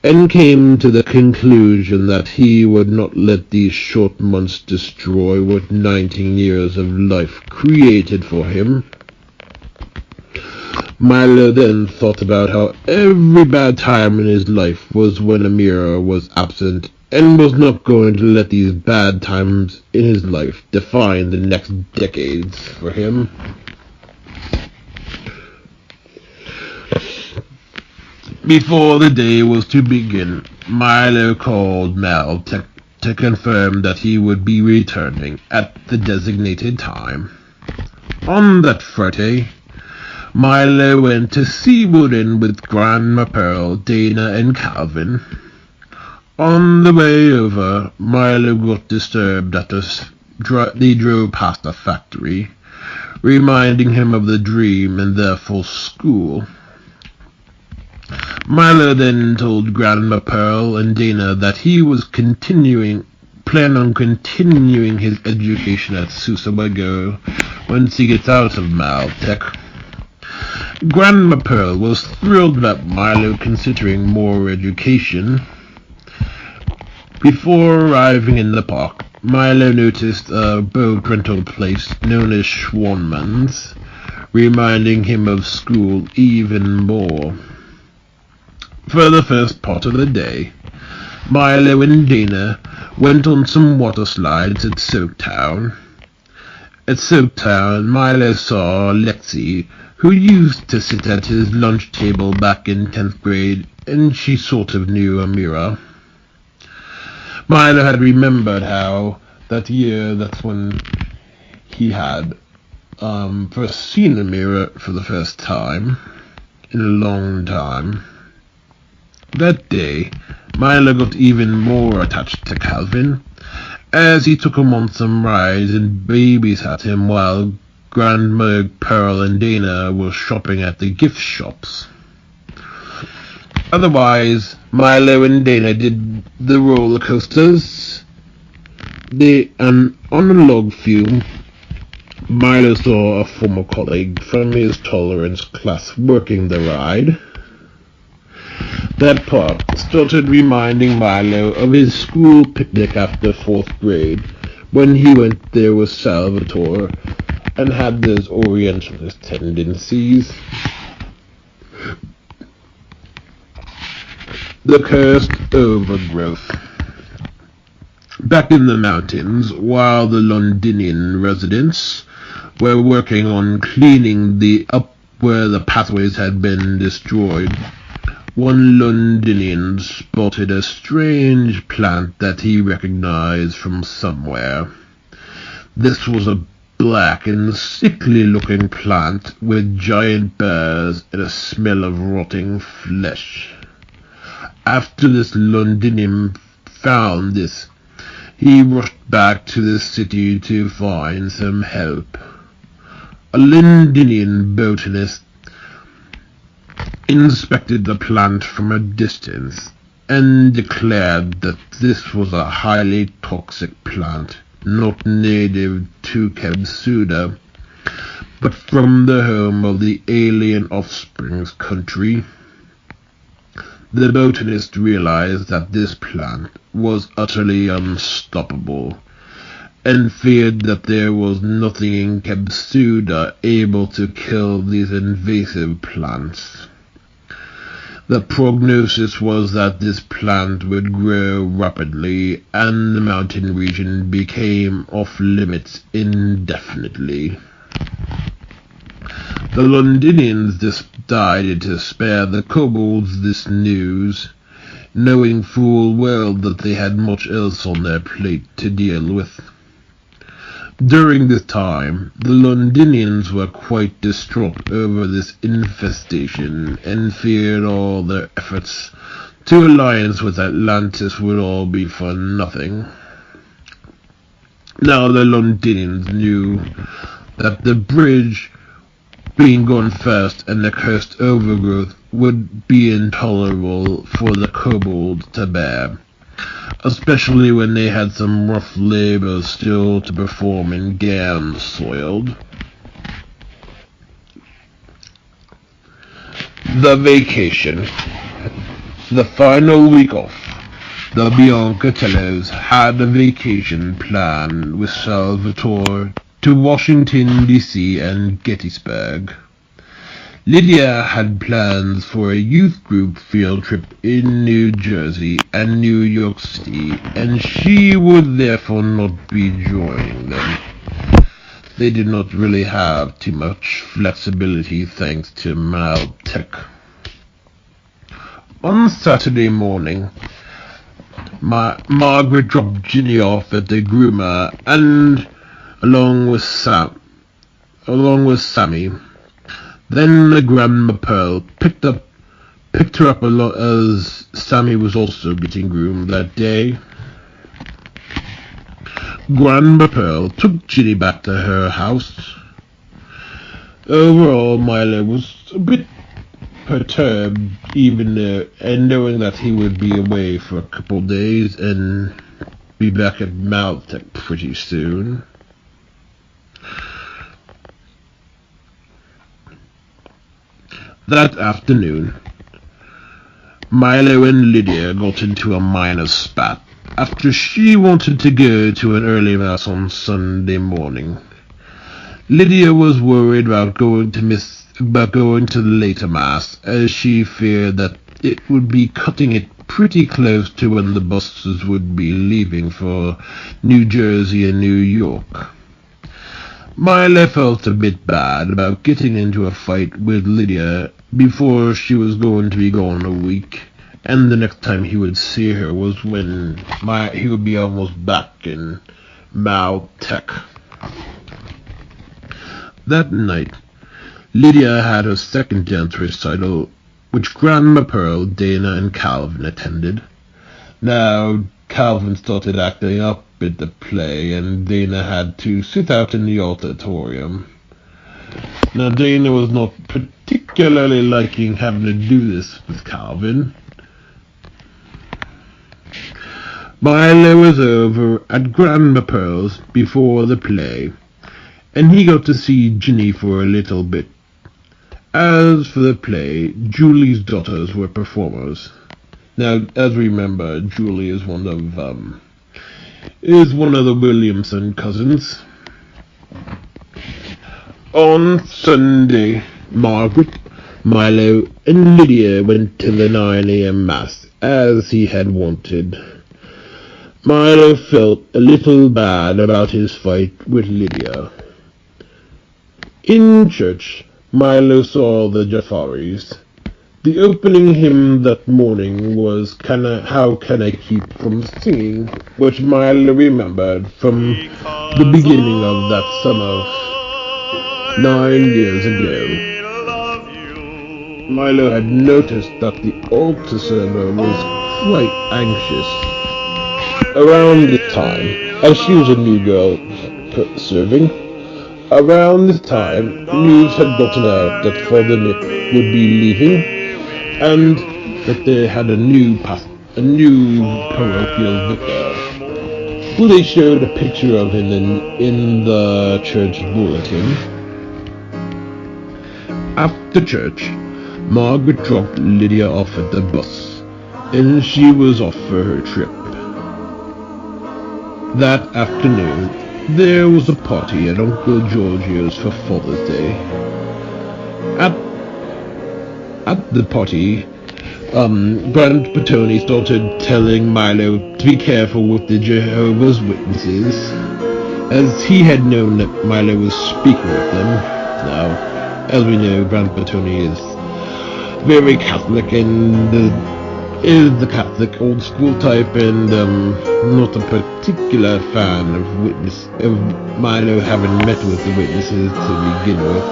and came to the conclusion that he would not let these short months destroy what 19 years of life created for him. Milo then thought about how every bad time in his life was when Amira was absent, and was not going to let these bad times in his life define the next decades for him. Before the day was to begin, Milo called Mal to confirm that he would be returning at the designated time. On that Friday, Milo went to see Wooden with Grandma Pearl, Dana, and Calvin. On the way over, Milo got disturbed as they drove past a factory, reminding him of the dream and therefore school. Milo then told Grandma Pearl and Dana that he was plan on continuing his education at Susawago once he gets out of Maltech. Grandma Pearl was thrilled about Milo considering more education. Before arriving in the park, Milo noticed a boat rental place known as Schwanman's, reminding him of school even more. For the first part of the day, Milo and Dana went on some water slides at Soaptown. At Soaptown, Milo saw Lexi, who used to sit at his lunch table back in 10th grade, and she sort of knew Amira. Milo had remembered how that year, that's when he had first seen Amira for the first time in a long time. That day, Milo got even more attached to Calvin, as he took him on some rides and babysat him while Grandma Pearl and Dana were shopping at the gift shops. Otherwise, Milo and Dana did the roller coasters. On a log fume, Milo saw a former colleague from his tolerance class working the ride. That part started reminding Milo of his school picnic after 4th grade, when he went there with Salvatore and had those Orientalist tendencies. The cursed overgrowth. Back in the mountains, while the Londinian residents were working on cleaning up where the pathways had been destroyed, one Londinian spotted a strange plant that he recognized from somewhere. This was a black and sickly-looking plant with giant burrs and a smell of rotting flesh. After this Londinian found this, he rushed back to the city to find some help. A Londinian botanist inspected the plant from a distance and declared that this was a highly toxic plant, not native to Kebsuda, but from the home of the alien offspring's country. The botanist realized that this plant was utterly unstoppable, and feared that there was nothing in Kebsuda able to kill these invasive plants. The prognosis was that this plant would grow rapidly, and the mountain region became off-limits indefinitely. The Londinians decided to spare the kobolds this news, knowing full well that they had much else on their plate to deal with. During this time, the Londinians were quite distraught over this infestation and feared all their efforts to alliance with Atlantis would all be for nothing. Now the Londinians knew that the bridge being gone first and the cursed overgrowth would be intolerable for the kobolds to bear, especially when they had some rough labor still to perform in Gamsoiled. The vacation. The final week off. The Biancatellos had a vacation planned with Salvatore to Washington, D.C. and Gettysburg. Lydia had plans for a youth group field trip in New Jersey and New York City, and she would therefore not be joining them. They did not really have too much flexibility thanks to Maltech. On Saturday morning, Margaret dropped Ginny off at the groomer, and along with Sammy. Then Grandma Pearl picked her up as Sammy was also getting groomed that day. Grandma Pearl took Ginny back to her house. Overall, Milo was a bit perturbed, knowing that he would be away for a couple of days and be back at Maltech pretty soon. That afternoon, Milo and Lydia got into a minor spat after she wanted to go to an early mass on Sunday morning. Lydia was worried about going to the later mass, as she feared that it would be cutting it pretty close to when the buses would be leaving for New Jersey and New York. Milo felt a bit bad about getting into a fight with Lydia before she was going to be gone a week, and the next time he would see her was when he would be almost back in Maltech. That night, Lydia had her second dance recital, which Grandma Pearl, Dana, and Calvin attended. Now, Calvin started acting up at the play, and Dana had to sit out in the auditorium. Now, Dana was not particularly liking having to do this with Calvin. Milo was over at Grandma Pearl's before the play, and he got to see Ginny for a little bit. As for the play, Julie's daughters were performers. Now, as we remember, Julie is one of the Williamson cousins. On Sunday, Margaret, Milo, and Lydia went to the 9 a.m. Mass, as he had wanted. Milo felt a little bad about his fight with Lydia. In church, Milo saw the Jafaris. The opening hymn that morning was How Can I Keep From Singing, which Milo remembered from the beginning of that summer 9 years ago. Milo had noticed that the altar server was quite anxious. Around this time, as she was a new girl serving, around this time, news had gotten out that Father Nick would be leaving, and that they had a new parochial vicar, who they showed a picture of him in the church bulletin. After church, Margaret dropped Lydia off at the bus, and she was off for her trip. That afternoon, there was a party at Uncle Giorgio's for Father's Day. At the party, Grant Petoni started telling Milo to be careful with the Jehovah's Witnesses, as he had known that Milo was speaking with them. Now, as we know, Grant Petoni is very Catholic and is the Catholic old school type, and not a particular fan of Milo having met with the witnesses to begin with.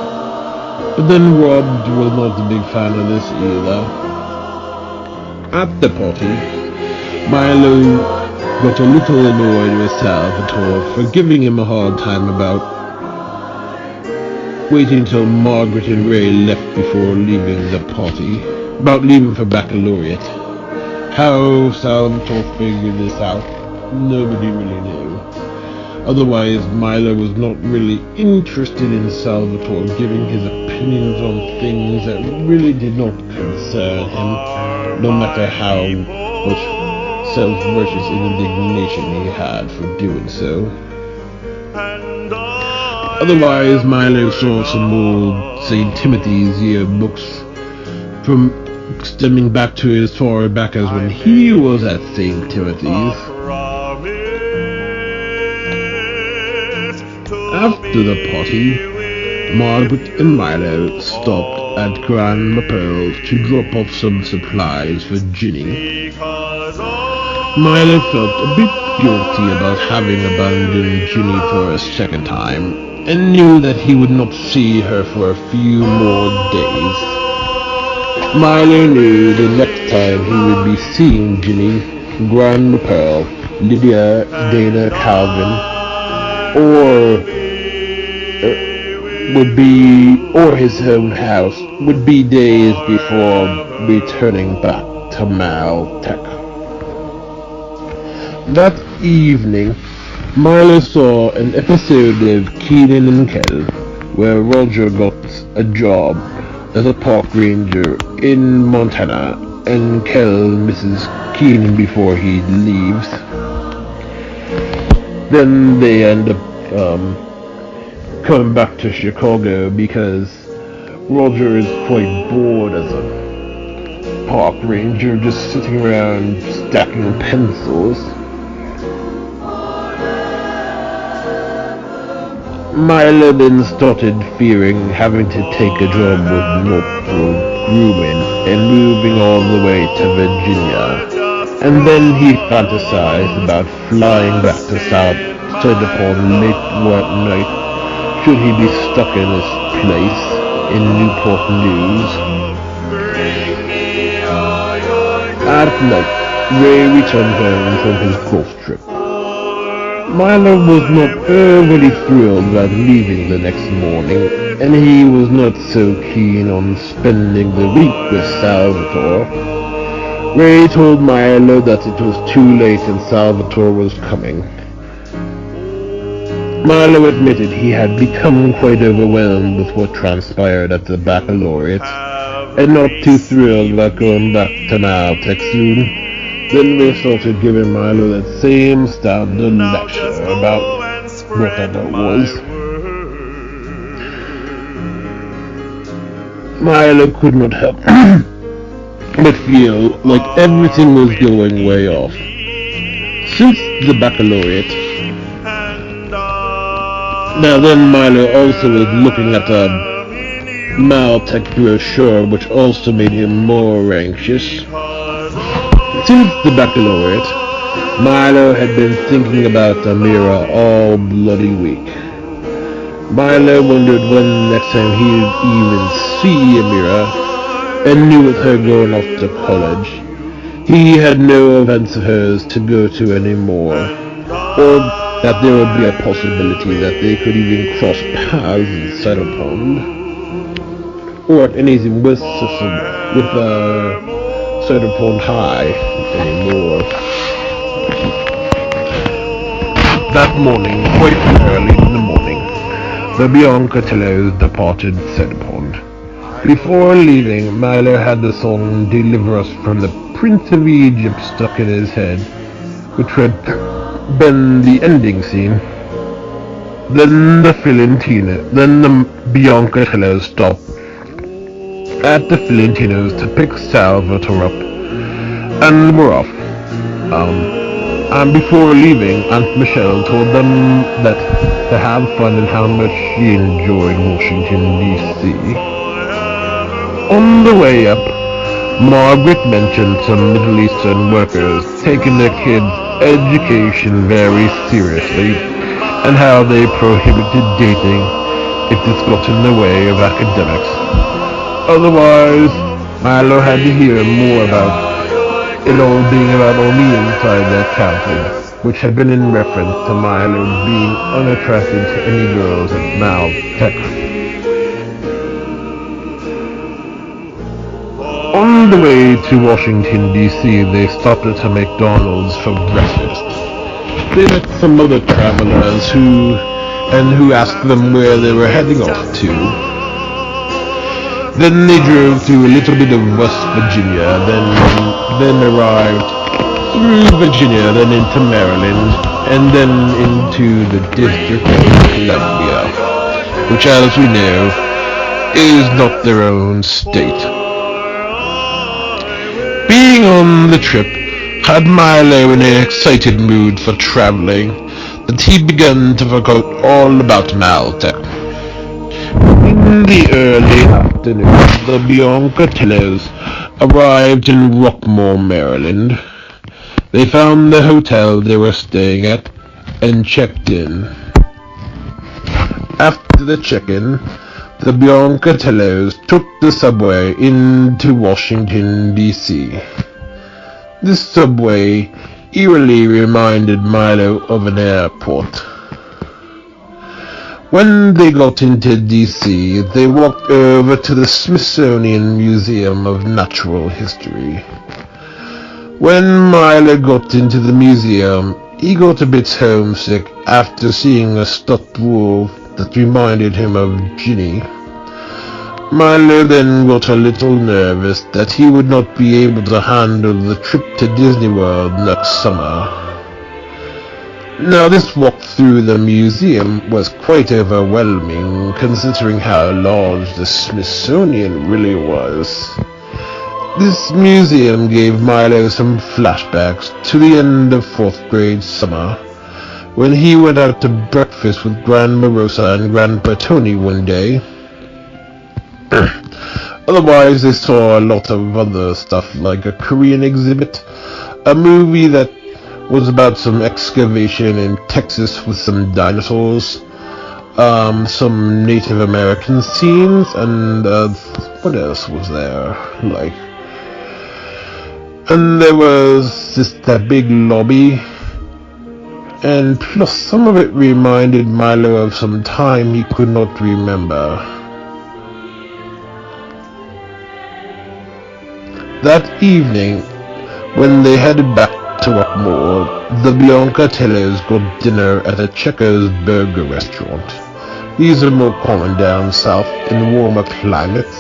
But then Rob was not a big fan of this either. At the party, Milo got a little annoyed with Salvatore for giving him a hard time about waiting until Margaret and Ray left before leaving the party, about leaving for baccalaureate. How Salvatore figured this out, nobody really knew. Otherwise, Milo was not really interested in Salvatore giving his opinions on things that really did not concern him, no matter how much self-righteous indignation he had for doing so. Otherwise, Milo saw some old St. Timothy's yearbooks from stemming back to as far back as when he was at St. Timothy's. After the party, Margaret and Milo stopped at Grandma Pearl to drop off some supplies for Ginny. Milo felt a bit guilty about having abandoned Ginny for a second time, and knew that he would not see her for a few more days. Milo knew the next time he would be seeing Ginny, Grandma Pearl, Lydia, Dana, Calvin, or his own house would be days before returning back to Maltech. That evening, Milo saw an episode of Keenan and Kel, where Roger got a job as a park ranger in Montana, and Kel misses Keenan before he leaves. Then they end up coming back to Chicago because Roger is quite bored as a park ranger, just sitting around stacking pencils. Milo then started fearing having to take a job with Northfield Grooming and moving all the way to Virginia. And then he fantasized about flying back to South Pond late one night, should he be stuck in his place in Newport News. At night, Ray returned home from his golf trip. Milo was not overly thrilled about leaving the next morning, and he was not so keen on spending the week with Salvatore. Ray told Milo that it was too late and Salvatore was coming. Milo admitted he had become quite overwhelmed with what transpired at the baccalaureate, and not too thrilled about going back to Maltech soon. Then they started giving Milo that same standard lecture about whatever it was. Milo could not help but feel like everything was going way off. Since the baccalaureate, now then Milo also was looking at a Maltech brochure, which also made him more anxious. Since the baccalaureate, Milo had been thinking about Amira all bloody week. Milo wondered when next time he'd even see Amira, and knew with her going off to college, he had no events of hers to go to anymore, or that there would be a possibility that they could even cross paths in Cider Pond, or at anything with Cider Pond High anymore. That morning, quite early in the morning, the Biancatellos departed Cider Pond. Before leaving, Milo had the song "Deliver Us from the Prince of Egypt" stuck in his head, which had been the ending scene. Then the Biancatellos stopped at the Fiorentinos to pick Salvatore up, and were off. And before leaving, Aunt Michelle told them that to have fun and how much she enjoyed Washington, D.C. On the way up, Margaret mentioned some Middle Eastern workers taking their kids' education very seriously, and how they prohibited dating if this got in the way of academics. Otherwise, Milo had to hear more about it all being about on the inside that counted, which had been in reference to Milo being unattracted to any girls at Maltech. On the way to Washington, D.C., they stopped at a McDonald's for breakfast. They met some other travelers who asked them where they were heading off to. Then they drove through a little bit of West Virginia, then arrived through Virginia, then into Maryland, and then into the District of Columbia, which, as we know, is not their own state. Being on the trip had Milo in an excited mood for traveling, that he began to forget all about Maltech. In In the early afternoon, the Biancatellos arrived in Rockmore, Maryland. They found the hotel they were staying at and checked in. After the check-in, the Biancatellos took the subway into Washington, D.C. This subway eerily reminded Milo of an airport. When they got into D.C., they walked over to the Smithsonian Museum of Natural History. When Milo got into the museum, he got a bit homesick after seeing a stuffed wolf that reminded him of Ginny. Milo then got a little nervous that he would not be able to handle the trip to Disney World next summer. Now this walk through the museum was quite overwhelming, considering how large the Smithsonian really was. This museum gave Milo some flashbacks to the end of 4th grade summer, when he went out to breakfast with Grandma Rosa and Grandpa Tony one day. Otherwise, they saw a lot of other stuff, like a Korean exhibit, a movie that was about some excavation in Texas with some dinosaurs, some Native American scenes, and what else was there? And there was that big lobby, and plus some of it reminded Milo of some time he could not remember. That evening, when they headed back to Rockmore, the Biancatellos got dinner at a Checkers burger restaurant. These are more common down south in warmer climates,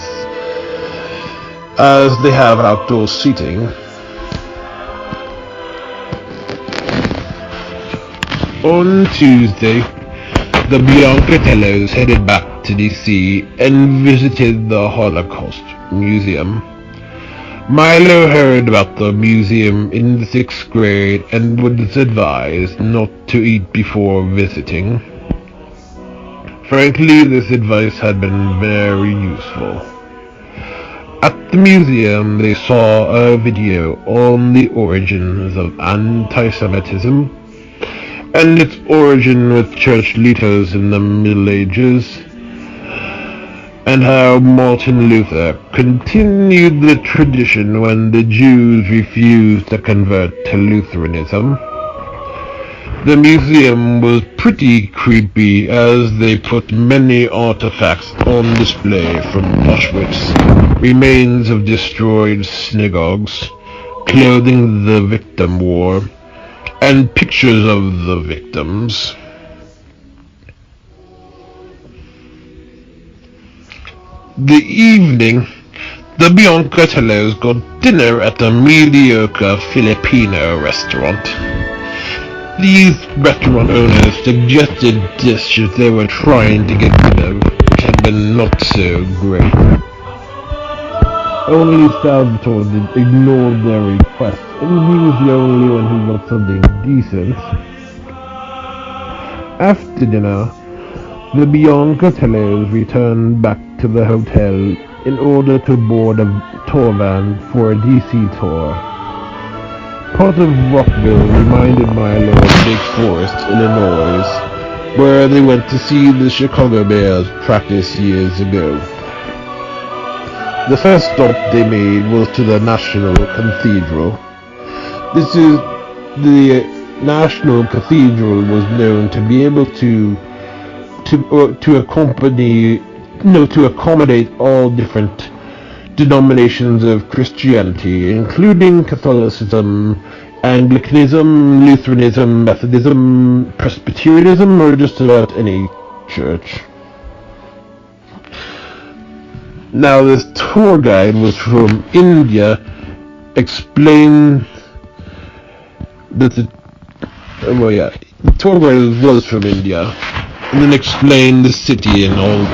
as they have outdoor seating. On Tuesday, the Biancatellos headed back to D.C. and visited the Holocaust Museum. Milo heard about the museum in the 6th grade and was advised not to eat before visiting. Frankly, this advice had been very useful. At the museum, they saw a video on the origins of anti-Semitism and its origin with church leaders in the Middle Ages, and how Martin Luther continued the tradition when the Jews refused to convert to Lutheranism. The museum was pretty creepy, as they put many artifacts on display from Auschwitz, remains of destroyed synagogues, clothing the victim wore, and pictures of the victims. The evening, the Biancatellos got dinner at a mediocre Filipino restaurant. These restaurant owners suggested dishes they were trying to get rid of, which had been not so great. Only Salvatore ignored their request, and he was the only one who got something decent. After dinner, the Biancatellos returned back to the hotel in order to board a tour van for a DC tour. Part of Rockville reminded Milo of Lake Forest, Illinois, where they went to see the Chicago Bears practice years ago. The first stop they made was to the National Cathedral. The National Cathedral was known to be able to accommodate all different denominations of Christianity, including Catholicism, Anglicanism, Lutheranism, Methodism, Presbyterianism, or just about any church. Now, this tour guide was from India, explained that the tour guide was from India, and then explained the city and all,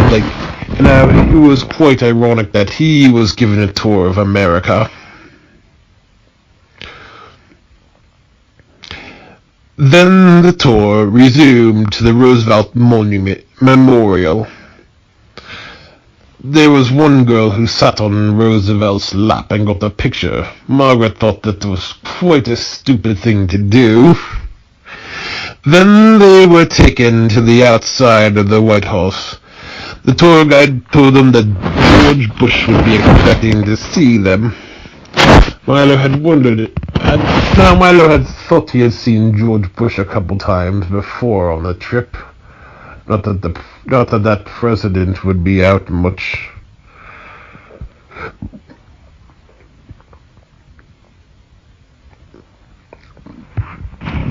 and it was quite ironic that he was given a tour of America. Then the tour resumed to the Roosevelt Memorial. There was one girl who sat on Roosevelt's lap and got a picture. Margaret thought that was quite a stupid thing to do. Then they were taken to the outside of the White House. The tour guide told them that George Bush would be expecting to see them. Milo had Milo had thought he had seen George Bush a couple times before on the trip. Not that that president would be out much.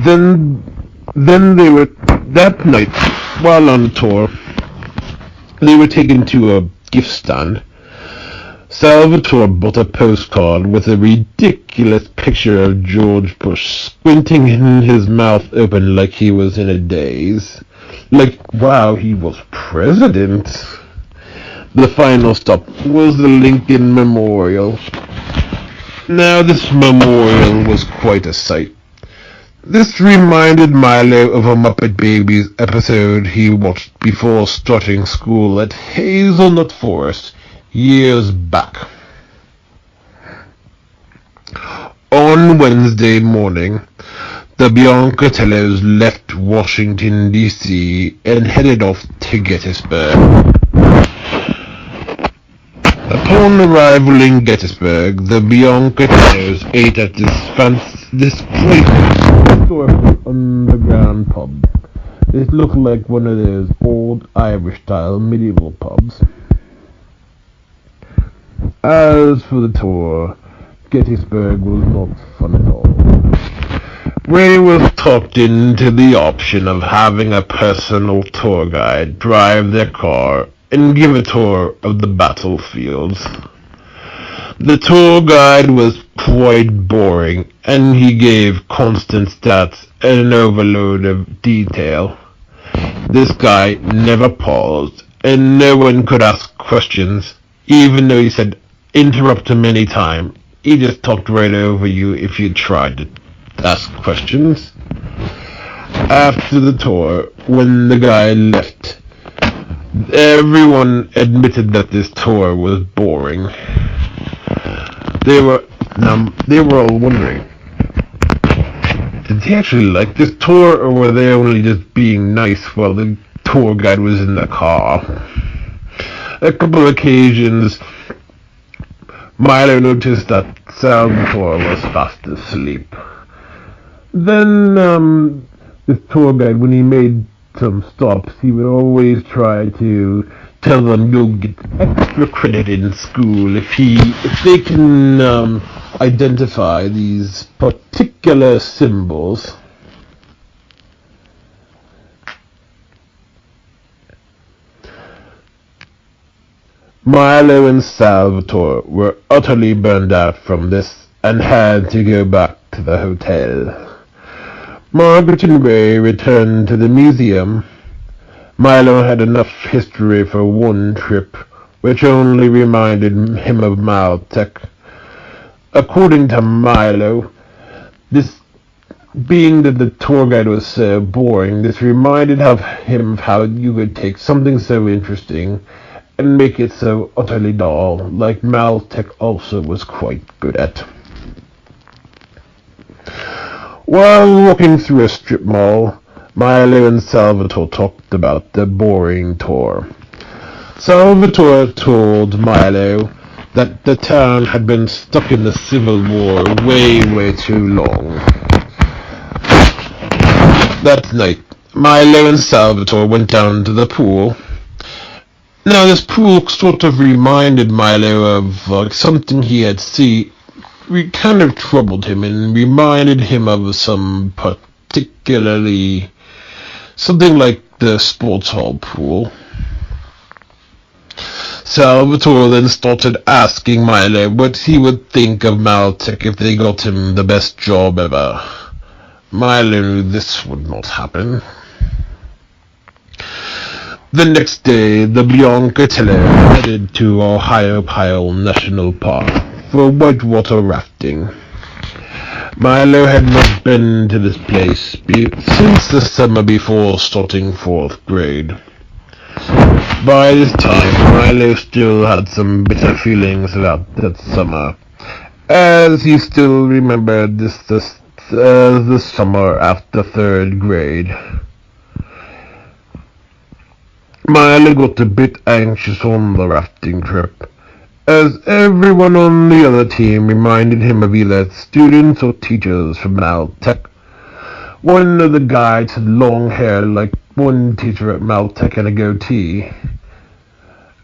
Then they were, that night, while on tour, they were taken to a gift stand. Salvatore bought a postcard with a ridiculous picture of George Bush squinting in his mouth open like he was in a daze. Like, wow, he was president. The final stop was the Lincoln Memorial. Now this memorial was quite a sight. This reminded Milo of a Muppet Babies episode he watched before starting school at Hazelnut Forest years back. On Wednesday morning, the Biancatellos left Washington, D.C. and headed off to Gettysburg. Upon arrival in Gettysburg, the Biancatellos ate at this historical underground pub. It looked like one of those old Irish-style medieval pubs. As for the tour, Gettysburg was not fun at all. Ray was talked into the option of having a personal tour guide drive their car and give a tour of the battlefields. The tour guide was quite boring, and he gave constant stats and an overload of detail. This guy never paused, and no one could ask questions, even though he said interrupt him any time. He just talked right over you if you tried to ask questions. After the tour, when the guy left, everyone admitted that this tour was boring. They were all wondering, did they actually like this tour, or were they only just being nice while the tour guide was in the car? A couple of occasions, Milo noticed that Salvatore was fast asleep. Then, this tour guide, when he made some stops, he would always try to tell them you'll get extra credit in school if they can identify these particular symbols. Milo and Salvatore were utterly burned out from this and had to go back to the hotel. Margaret and Ray returned to the museum. Milo had enough history for one trip, which only reminded him of Maltec. According to Milo, this being that the tour guide was so boring, this reminded him of how you could take something so interesting and make it so utterly dull, like Maltec also was quite good at. While walking through a strip mall, Milo and Salvatore talked about the boring tour. Salvatore told Milo that the town had been stuck in the Civil War way too long. That night, Milo and Salvatore went down to the pool. Now, this pool sort of reminded Milo of something he had seen. It kind of troubled him and reminded him of something like the sports hall pool. Salvatore then started asking Milo what he would think of Maltec if they got him the best job ever. Milo knew this would not happen. The next day, the Biancatellos headed to Ohiopyle National Park for whitewater rafting. Milo had not been to this place since the summer before starting 4th grade. By this time, Milo still had some bitter feelings about that summer, as he still remembered the summer after third grade. Milo got a bit anxious on the rafting trip, as everyone on the other team reminded him of either students or teachers from Maltech. One of the guides had long hair like one teacher at Maltech and a goatee.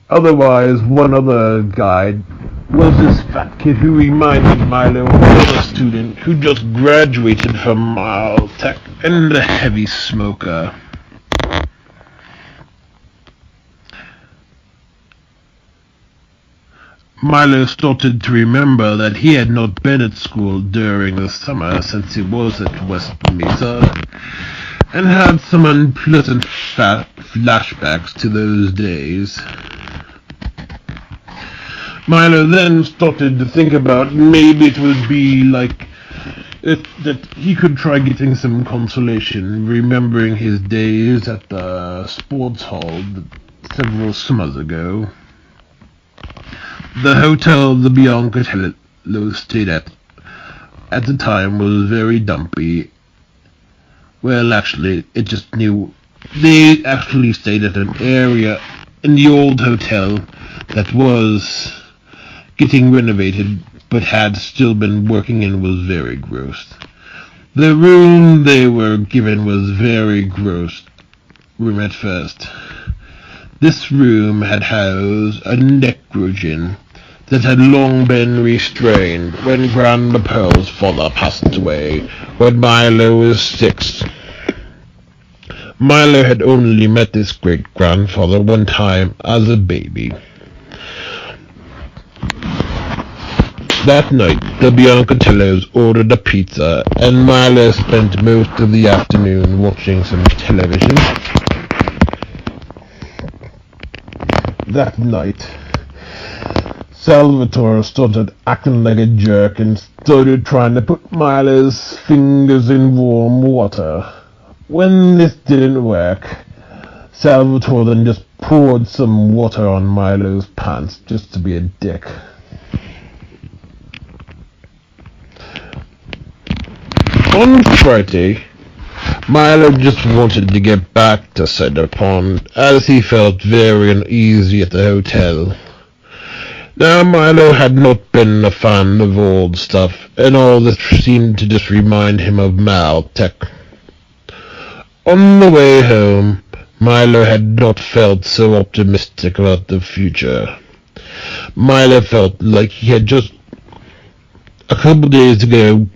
Otherwise, one other guide was this fat kid who reminded Milo of another student who just graduated from Maltech and a heavy smoker. Milo started to remember that he had not been at school during the summer since he was at West Mesa, and had some unpleasant flashbacks to those days. Milo then started to think about maybe it would be like that he could try getting some consolation remembering his days at the sports hall several summers ago. The hotel the Biancotello stayed at the time was very dumpy. Well, actually, they actually stayed at an area in the old hotel that was getting renovated, but had still been working and was very gross. The room they were given was very gross room at first. This room had housed a necrogen that had long been restrained when Grandma Pearl's father passed away when Milo was 6. Milo had only met this great-grandfather one time as a baby. That night, the Biancotellos ordered a pizza, and Milo spent most of the afternoon watching some television. That night, Salvatore started acting like a jerk and started trying to put Milo's fingers in warm water. When this didn't work, Salvatore then just poured some water on Milo's pants just to be a dick. On Friday, Milo just wanted to get back to Cider Pond, as he felt very uneasy at the hotel. Now, Milo had not been a fan of old stuff, and all this seemed to just remind him of Maltech. On the way home, Milo had not felt so optimistic about the future. Milo felt like he had just a couple days ago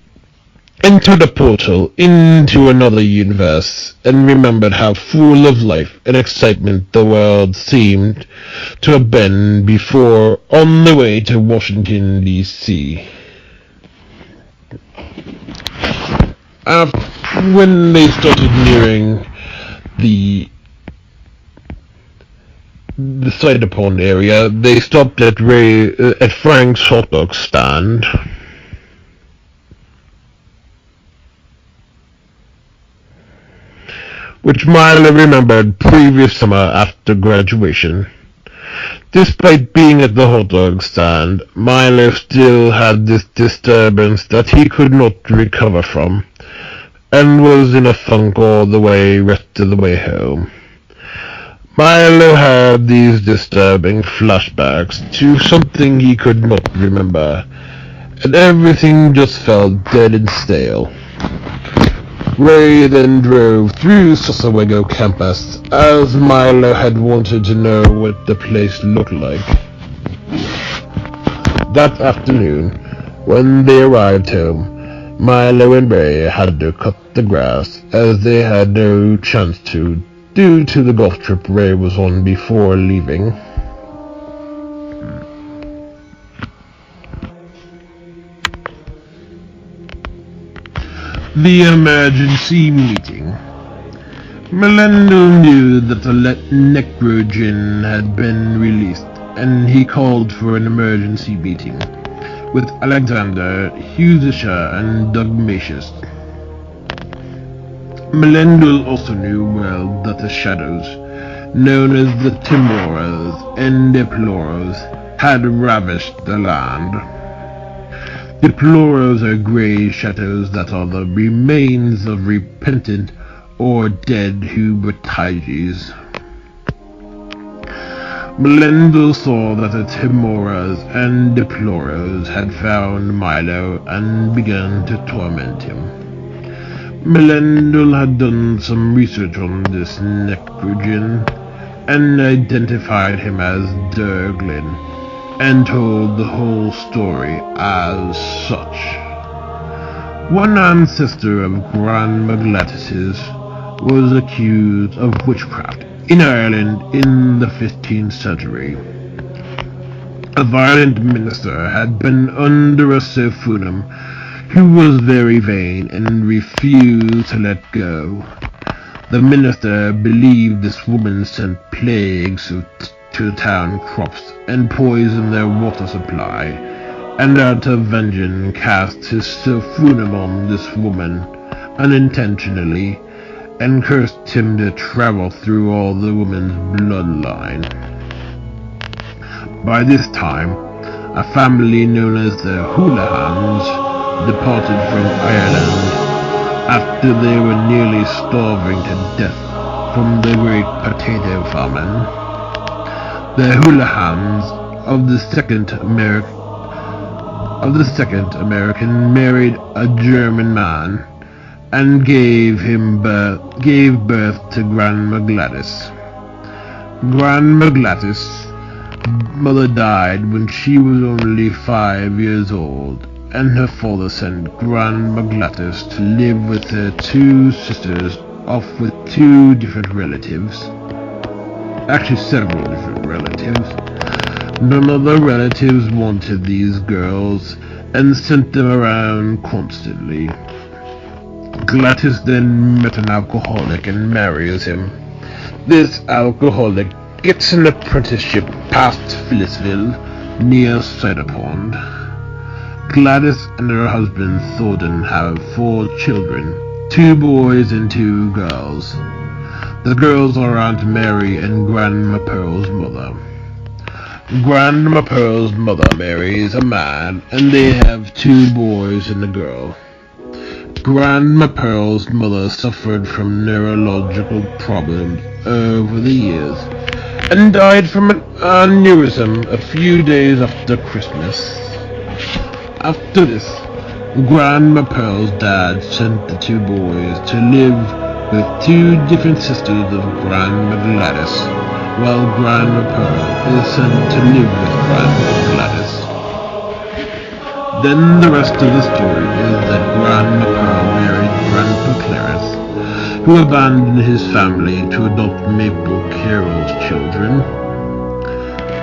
entered a portal into another universe, and remembered how full of life and excitement the world seemed to have been before on the way to Washington, D.C. When they started nearing the Cider Pond area, they stopped at Frank's hot dog stand. Which Milo remembered previous summer after graduation. Despite being at the hot dog stand, Milo still had this disturbance that he could not recover from, and was in a funk all the rest of the way home. Milo had these disturbing flashbacks to something he could not remember, and everything just felt dead and stale. Ray then drove through Sasawego campus, as Milo had wanted to know what the place looked like. That afternoon, when they arrived home, Milo and Ray had to cut the grass, as they had no chance to, due to the golf trip Ray was on before leaving. The emergency meeting. Melendo knew that the necrogen had been released, and he called for an emergency meeting with Alexander, Hughisha, and Doug Macius. Melendo also knew well that the shadows known as the Timoras and Deploros, had ravished the land. Deploros are grey shadows that are the remains of repentant or dead Hubertiges. Melendel saw that the Timoras and Deploros had found Milo and began to torment him. Melendel had done some research on this necrogen and identified him as Durglin, and told the whole story as such. One ancestor of Grandma Gladys's was accused of witchcraft in Ireland in the 15th century. A violent minister had been under a Sophunum who was very vain and refused to let go. The minister believed this woman sent plagues to town crops and poisoned their water supply, and out of vengeance cast his Sophunum on this woman unintentionally, and cursed him to travel through all the woman's bloodline. By this time, a family known as the Houlihan's departed from Ireland after they were nearly starving to death from the great potato famine. The Houlihan's of the second American married a German man and gave birth to Grandma Gladys. Grandma Gladys' mother died when she was only 5 years old, and her father sent Grandma Gladys to live with her two sisters, off with two different relatives. Actually, several different relatives. None of the relatives wanted these girls and sent them around constantly. Gladys then met an alcoholic and marries him. This alcoholic gets an apprenticeship past Phyllisville, near Cider Pond. Gladys and her husband Thornton have 4 children, 2 boys and 2 girls. The girls are Aunt Mary and Grandma Pearl's mother. Grandma Pearl's mother marries a man, and they have 2 boys and a girl. Grandma Pearl's mother suffered from neurological problems over the years, and died from an aneurysm a few days after Christmas. After this, Grandma Pearl's dad sent the 2 boys to live with 2 different sisters of Grandma Gladys, while Grandma Pearl is sent to live with Grandma Gladys. Then the rest of the story is that Grandma Pearl married Grandpa Clarence, who abandoned his family to adopt Maple Carroll's children.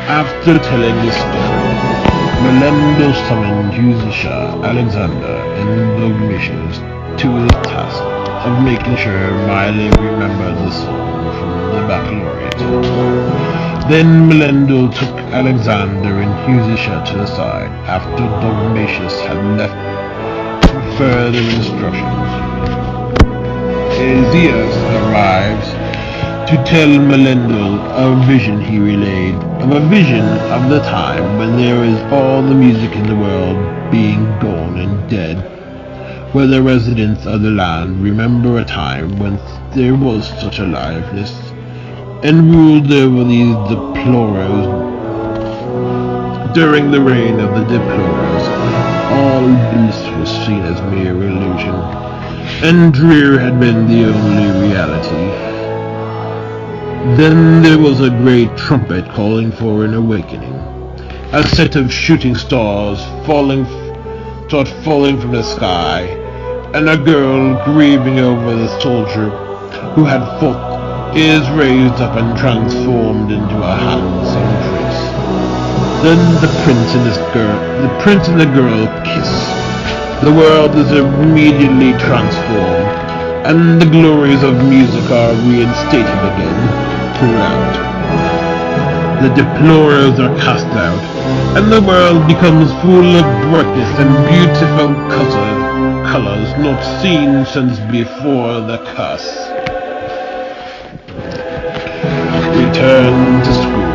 After telling this story, Melendel summoned Uzziah, Alexander, and Dogmatius to his task of making sure Miley remembered the song from the baccalaureate. Then Melendel took Alexander and Uzziah to the side after Dogmatius had left for further instructions. Ezias arrives to tell Melendel a vision he relayed, of a vision of the time when there is all the music in the world being gone and dead, where the residents of the land remember a time when there was such aliveness, and ruled over these Deploros. During the reign of the Deploros, all bliss was seen as mere illusion, and drear had been the only reality. Then there was a great trumpet calling for an awakening. A set of shooting stars start falling from the sky, and a girl grieving over the soldier who had fought is raised up and transformed into a handsome prince. Then the prince and the girl kiss. The world is immediately transformed, and the glories of music are reinstated again throughout. The Deploros are cast out, and the world becomes full of brightness and beautiful colors not seen since before the curse. return to school.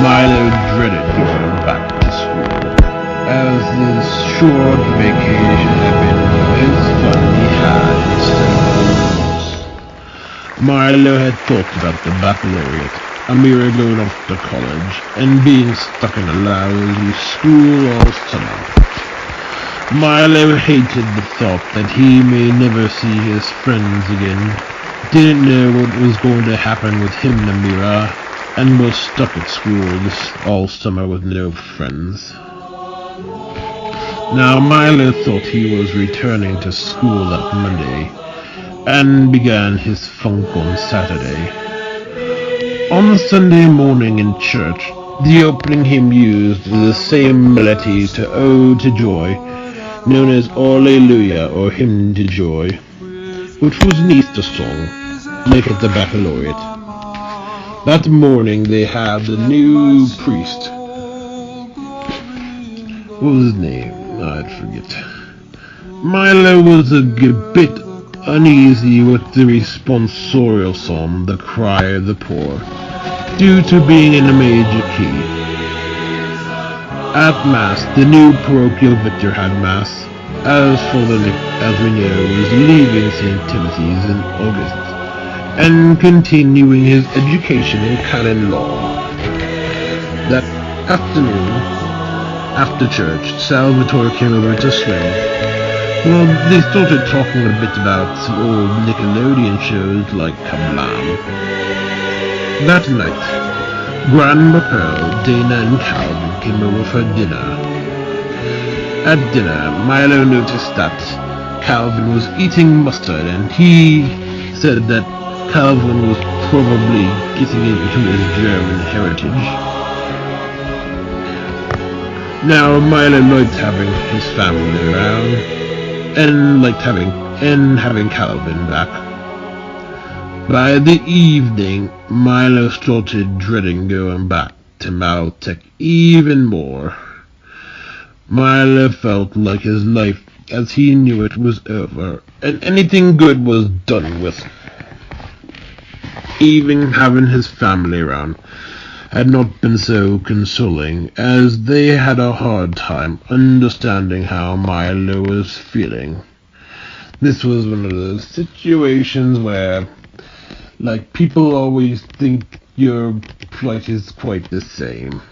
Milo dreaded going back to school, as the short vacation had been his fun he had instead of loss. Milo had thought about the baccalaureate, Amira going off to college, and being stuck in a lousy school all summer. Milo hated the thought that he may never see his friends again, didn't know what was going to happen with him and Amira, and was stuck at school all summer with no friends. Now Milo thought he was returning to school that Monday, and began his funk on Saturday. On Sunday morning in church, the opening hymn used the same melody to Ode to Joy, known as Alleluia or Hymn to Joy, which was an Easter song, like at the baccalaureate. That morning they had the new priest. What was his name? I'd forget. Milo was a bit uneasy with the responsorial psalm, the cry of the poor, due to being in a major key. At Mass, the new parochial victor had Mass, as we know, was leaving St. Timothy's in August, and continuing his education in canon law. That afternoon, after church, Salvatore came over to swim. Well, they started talking a bit about some old Nickelodeon shows like Kablam. That night, Grandma Pearl, Dana, and Calvin came over for dinner. At dinner, Milo noticed that Calvin was eating mustard, and he said that Calvin was probably getting into his German heritage. Now, Milo liked having his family around, and liked having Calvin back. By the evening, Milo started dreading going back to Maltech even more. Milo felt like his life as he knew it was over, and anything good was done with. Even having his family around had not been so consoling, as they had a hard time understanding how Milo was feeling. This was one of those situations where, like, people always think your plight is quite the same.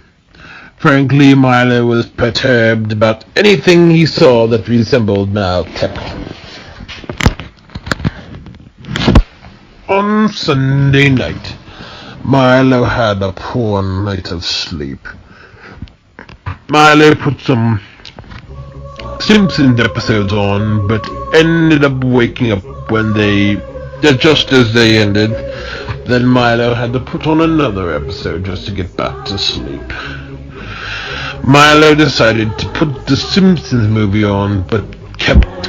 Frankly, Milo was perturbed about anything he saw that resembled Maltech. On Sunday night, Milo had a poor night of sleep. Milo put some Simpsons episodes on, but ended up waking up just as they ended. Then Milo had to put on another episode just to get back to sleep. Milo decided to put the Simpsons movie on, but kept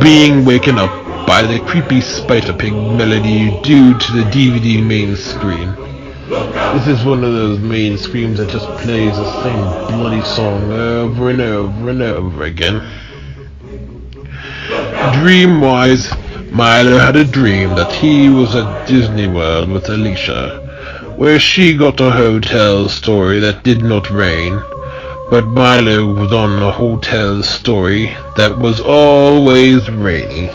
being waken up by the creepy Spider Pig melody due to the DVD main screen. This is one of those main screens that just plays the same bloody song over and over and over again. Dream-wise, Milo had a dream that he was at Disney World with Alicia, where she got a hotel story that did not rain, but Milo was on a hotel story that was always rainy.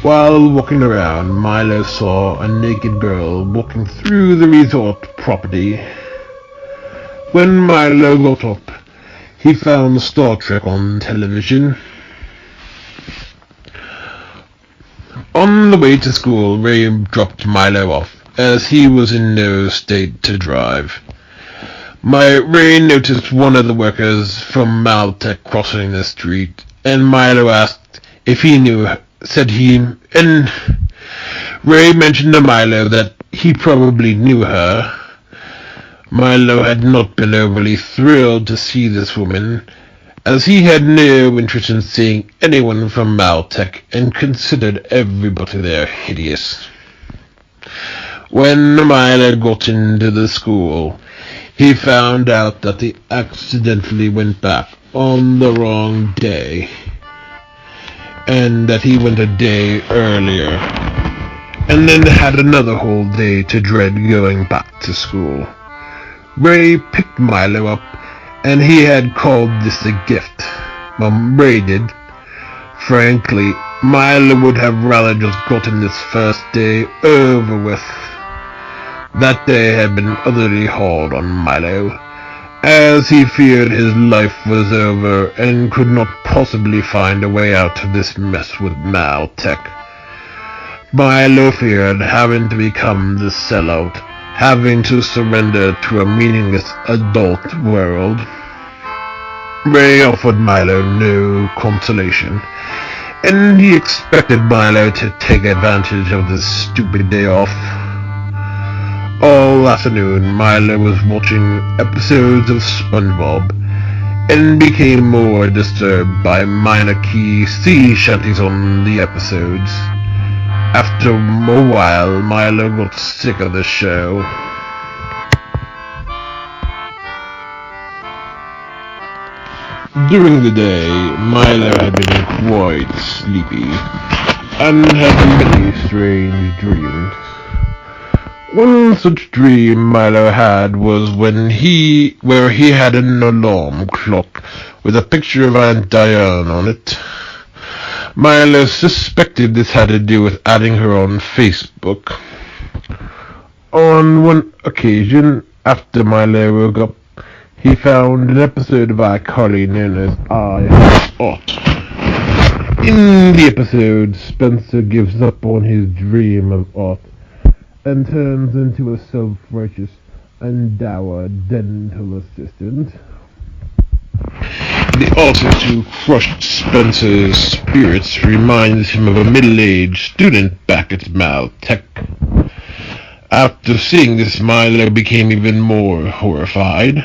While walking around, Milo saw a naked girl walking through the resort property. When Milo got up, he found Star Trek on television. On the way to school, Ray dropped Milo off, as he was in no state to drive. Ray noticed one of the workers from Maltech crossing the street, and Milo asked if he knew her. And Ray mentioned to Milo that he probably knew her. Milo had not been overly thrilled to see this woman, as he had no interest in seeing anyone from Maltech and considered everybody there hideous. When Milo got into the school, he found out that he accidentally went back on the wrong day, and that he went a day earlier. and then had another whole day to dread going back to school. Ray picked Milo up, and he had called this a gift. Ray did. Frankly, Milo would have rather just gotten this first day over with. That day had been utterly hard on Milo, as he feared his life was over and could not possibly find a way out of this mess with Maltech. Milo feared having to become the sellout, having to surrender to a meaningless adult world. Ray offered Milo no consolation, and he expected Milo to take advantage of this stupid day off. All afternoon, Milo was watching episodes of SpongeBob, and became more disturbed by minor key sea shanties on the episodes. After a while, Milo got sick of the show. During the day, Milo had been quite sleepy, and had many strange dreams. One such dream Milo had was where he had an alarm clock with a picture of Aunt Diane on it. Milo suspected this had to do with adding her on Facebook. On one occasion, after Milo woke up, he found an episode of iCarly known as I Ought. In the episode, Spencer gives up on his dream of Ought and turns into a self-righteous and dour dental assistant. The artist who crushed Spencer's spirits reminds him of a middle-aged student back at Maltech. After seeing this, Milo became even more horrified.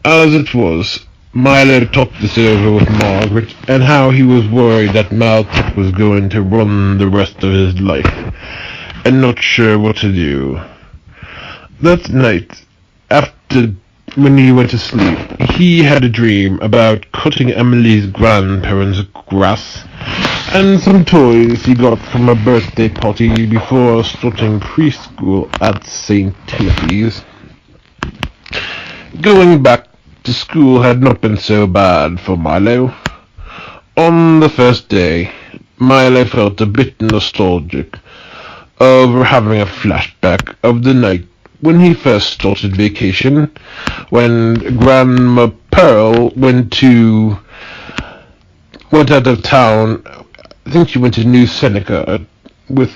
As it was, Milo talked this over with Margaret, and how he was worried that Maltech was going to run the rest of his life, and not sure what to do. That night, when he went to sleep, he had a dream about cutting Emily's grandparents' grass, and some toys he got from a birthday party before starting preschool at St. Timothy's. Going back to school had not been so bad for Milo. On the first day, Milo felt a bit nostalgic over having a flashback of the night when he first started vacation, when Grandma Pearl went out of town. I think she went to New Seneca with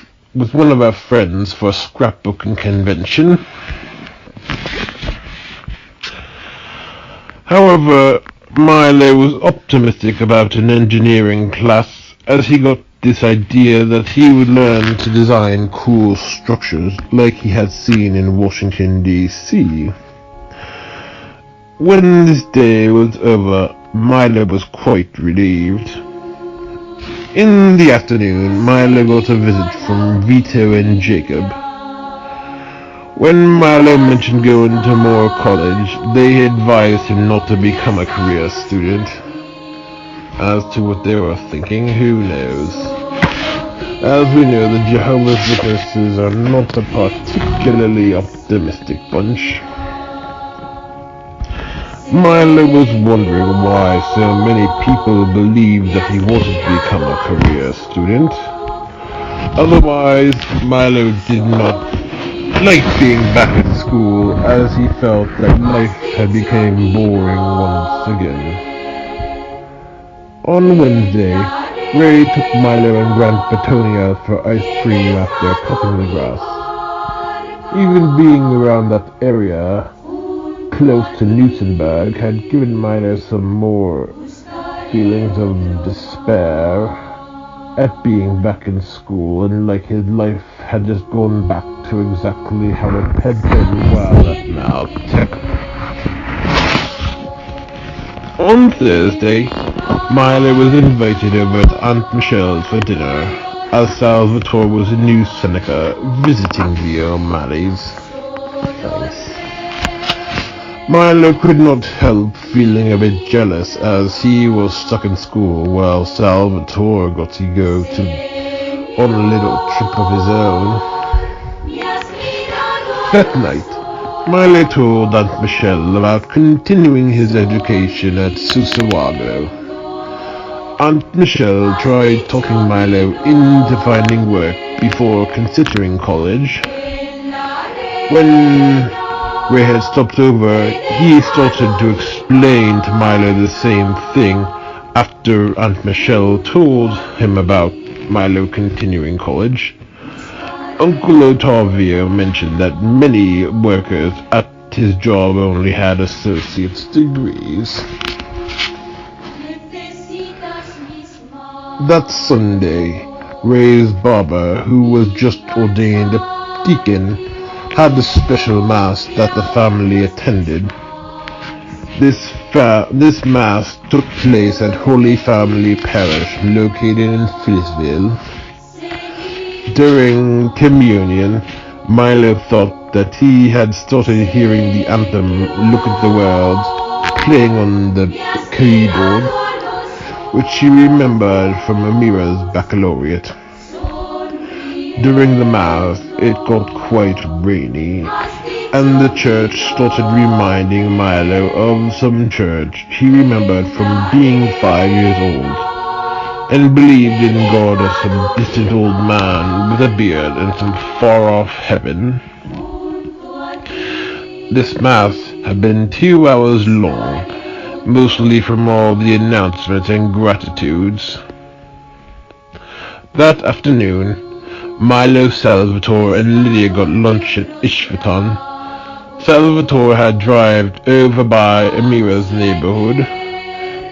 one of our friends for a scrapbooking convention. However, Milo was optimistic about an engineering class, as he got this idea that he would learn to design cool structures like he had seen in Washington, D.C. When this day was over, Milo was quite relieved. In the afternoon, Milo got a visit from Vito and Jacob. When Milo mentioned going to Moore College, they advised him not to become a career student. As to what they were thinking, who knows? As we know, the Jehovah's Witnesses are not a particularly optimistic bunch. Milo was wondering why so many people believed that he wanted to become a career student. Otherwise, Milo did not like being back at school, as he felt that life had become boring once again. On Wednesday, Ray took Milo and Grandpa Tony out for ice cream after cutting the grass. Even being around that area, close to Newtonburg, had given Milo some more feelings of despair at being back in school, and like his life had just gone back to exactly how it had been while at Maltech. On Thursday, Milo was invited over to Aunt Michelle's for dinner, as Salvatore was in New Seneca visiting the O'Malleys. Thanks. Milo could not help feeling a bit jealous, as he was stuck in school while Salvatore got to go to on a little trip of his own. That night, Milo told Aunt Michelle about continuing his education at Susawago. Aunt Michelle tried talking Milo into finding work before considering college. When Ray had stopped over, he started to explain to Milo the same thing after Aunt Michelle told him about Milo continuing college. Uncle Ottavio mentioned that many workers at his job only had associate's degrees. That Sunday, Ray's barber, who was just ordained a deacon, had a special mass that the family attended. This mass took place at Holy Family Parish, located in Philipsville. During communion, Milo thought that he had started hearing the anthem "Look at the World" playing on the keyboard, which he remembered from Amira's baccalaureate. During the mass, it got quite rainy, and the church started reminding Milo of some church he remembered from being 5 years old, and believed in God as some distant old man with a beard in some far-off heaven. This mass had been 2 hours long, mostly from all the announcements and gratitudes. That afternoon, Milo, Salvatore, and Lydia got lunch at Ishvaton. Salvatore had driven over by Amira's neighborhood,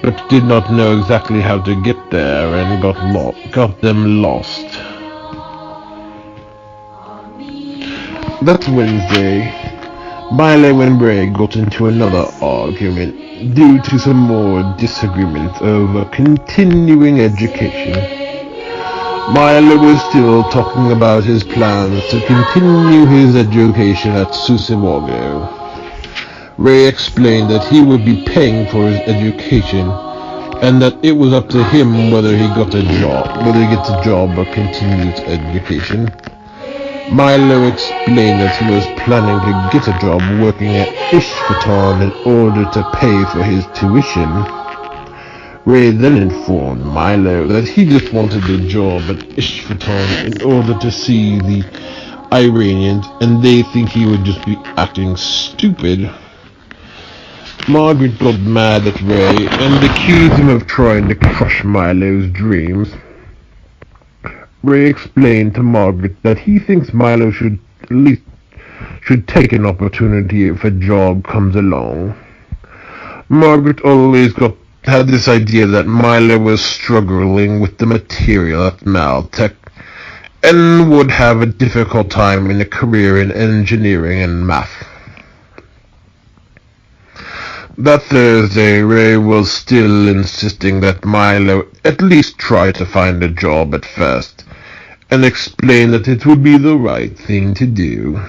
but did not know exactly how to get there and got them lost. That Wednesday, Milo and Ray got into another argument due to some more disagreements over continuing education. Milo was still talking about his plans to continue his education at Susawago. Ray explained that he would be paying for his education and that it was up to him whether he gets a job or continues education. Milo explained that he was planning to get a job working at Ishvaton in order to pay for his tuition. Ray then informed Milo that he just wanted a job at Ishvaton in order to see the Iranians, and they think he would just be acting stupid. Margaret got mad at Ray and accused him of trying to crush Milo's dreams. Ray explained to Margaret that he thinks Milo should take an opportunity if a job comes along. Margaret always had this idea that Milo was struggling with the material at Maltech and would have a difficult time in a career in engineering and math. That Thursday, Ray was still insisting that Milo at least try to find a job at first, and explained that it would be the right thing to do.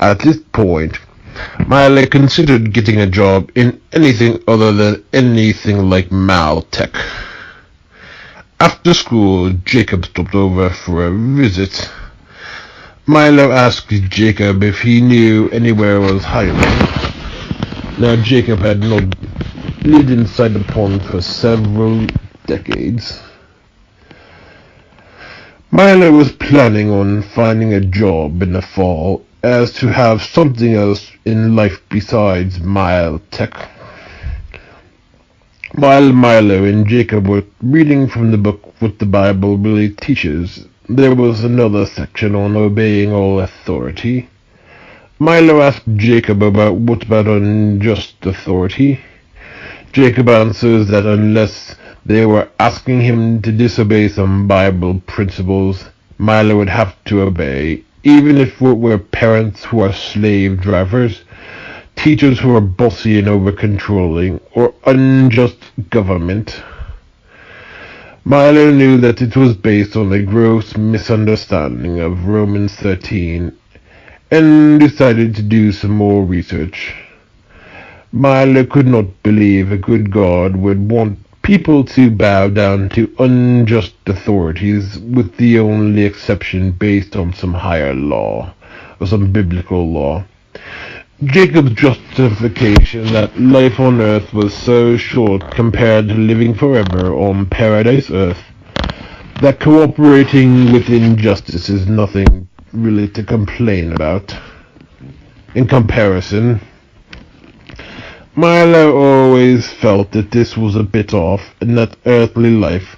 At this point, Milo considered getting a job in anything other than anything like Maltech. After school, Jacob stopped over for a visit. Milo asked Jacob if he knew anywhere was hiring. Now, Jacob had not lived inside the pond for several decades. Milo was planning on finding a job in the fall, as to have something else in life besides Maltech. While Milo and Jacob were reading from the book What the Bible Really Teaches, there was another section on obeying all authority. Milo asked Jacob what about unjust authority. Jacob answers that unless they were asking him to disobey some Bible principles, Milo would have to obey, even if it were parents who are slave drivers, teachers who are bossy and over-controlling, or unjust government. Milo knew that it was based on a gross misunderstanding of Romans 13, and decided to do some more research. Milo could not believe a good God would want people to bow down to unjust authorities, with the only exception based on some higher law, or some biblical law. Jacob's justification that life on earth was so short compared to living forever on paradise earth, that cooperating with injustice is nothing really to complain about. In comparison, Milo always felt that this was a bit off, and that earthly life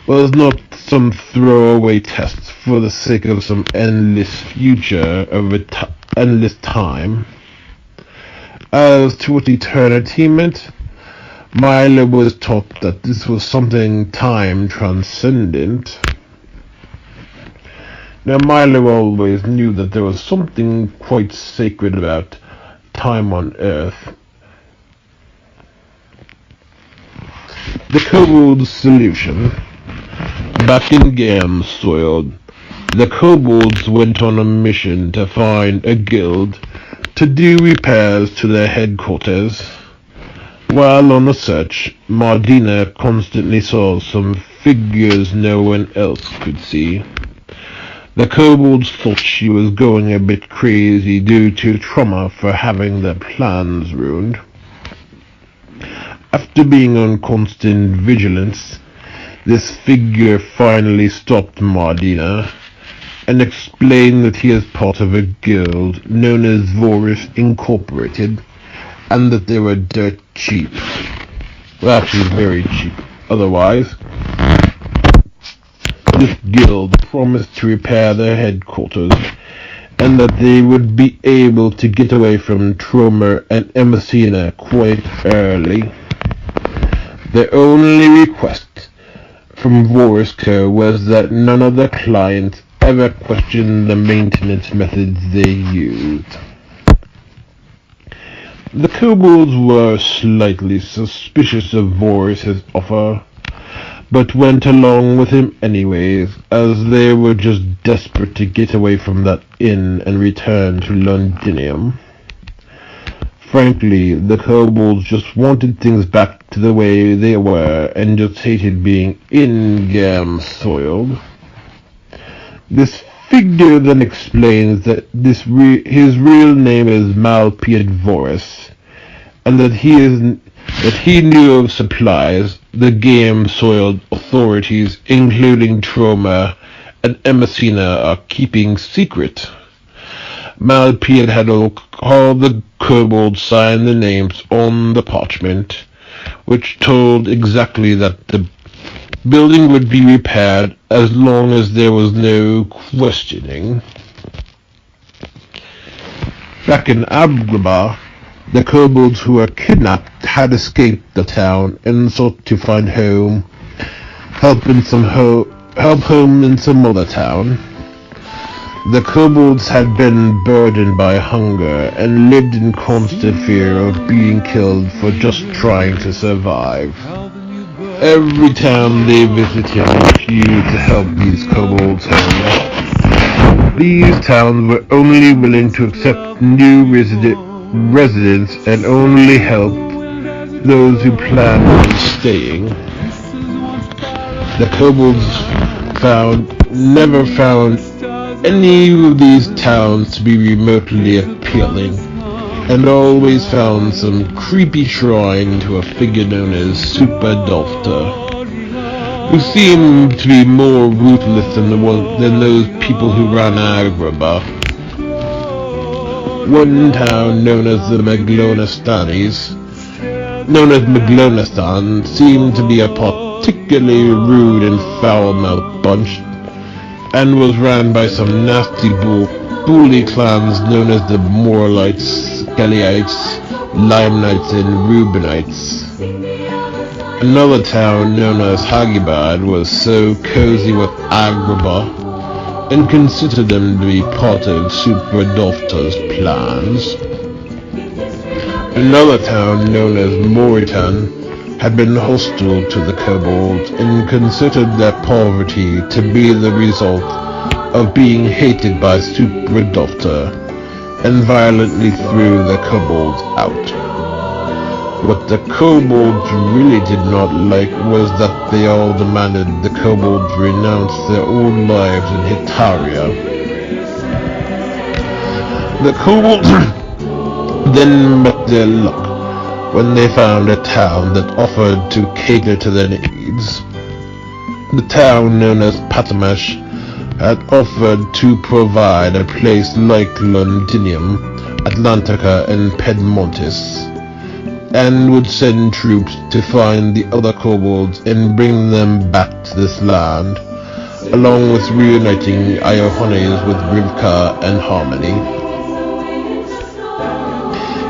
was not some throwaway test for the sake of some endless future of endless time. As to what eternity meant, Milo was taught that this was something time transcendent. Now Milo always knew that there was something quite sacred about time on Earth. The kobold's solution. Back in Gam's soil, the kobolds went on a mission to find a guild to do repairs to their headquarters. While on the search, Mardina constantly saw some figures no one else could see. The kobolds thought she was going a bit crazy due to trauma for having their plans ruined. After being on constant vigilance, this figure finally stopped Mardina and explained that he is part of a guild known as Vorus Incorporated, and that they were dirt cheap. Well, actually very cheap otherwise. This guild promised to repair their headquarters, and that they would be able to get away from Tromer and Emasina quite early. Their only request from Vorusco was that none of their clients ever questioned the maintenance methods they used. The kobolds were slightly suspicious of Vorus's offer, but went along with him anyways, as they were just desperate to get away from that inn and return to Londinium. Frankly, the kobolds just wanted things back to the way they were, and just hated being in-gam-soiled. This figure then explains that his real name is Malpied Vorus, and that he knew of supplies the game-soiled authorities, including Troma and Emasina, are keeping secret. Malpied had all the kobolds sign the names on the parchment, which told exactly that the building would be repaired as long as there was no questioning. Back in Agrabah, the kobolds who were kidnapped had escaped the town and sought to find help home in some other town. The kobolds had been burdened by hunger and lived in constant fear of being killed for just trying to survive. Every town they visited refused to help these kobolds home. These towns were only willing to accept new residents and only help those who planned on staying. The kobolds never found any of these towns to be remotely appealing, and always found some creepy shrine to a figure known as Super Dolpter, who seemed to be more ruthless than those people who ran Agrabah. One town known as the Meglonistan seemed to be a particularly rude and foul-mouthed bunch, and was ran by some nasty bully clans known as the Moralites, Skellites, Limenites, and Reubenites. Another town known as Hagibad was so cozy with Agrabah and considered them to be part of Super Dolpter's plans. Another town known as Moritan had been hostile to the kobolds and considered their poverty to be the result of being hated by Super Dolpter, and violently threw the kobolds out. What the kobolds really did not like was that they all demanded the kobolds renounce their old lives in Hitaria. The kobolds then met their luck when they found a town that offered to cater to their needs. The town known as Patamash had offered to provide a place like Londinium, Atlantica, and Pedmontis, and would send troops to find the other kobolds and bring them back to this land, along with reuniting Iohones with Rivka and Harmony.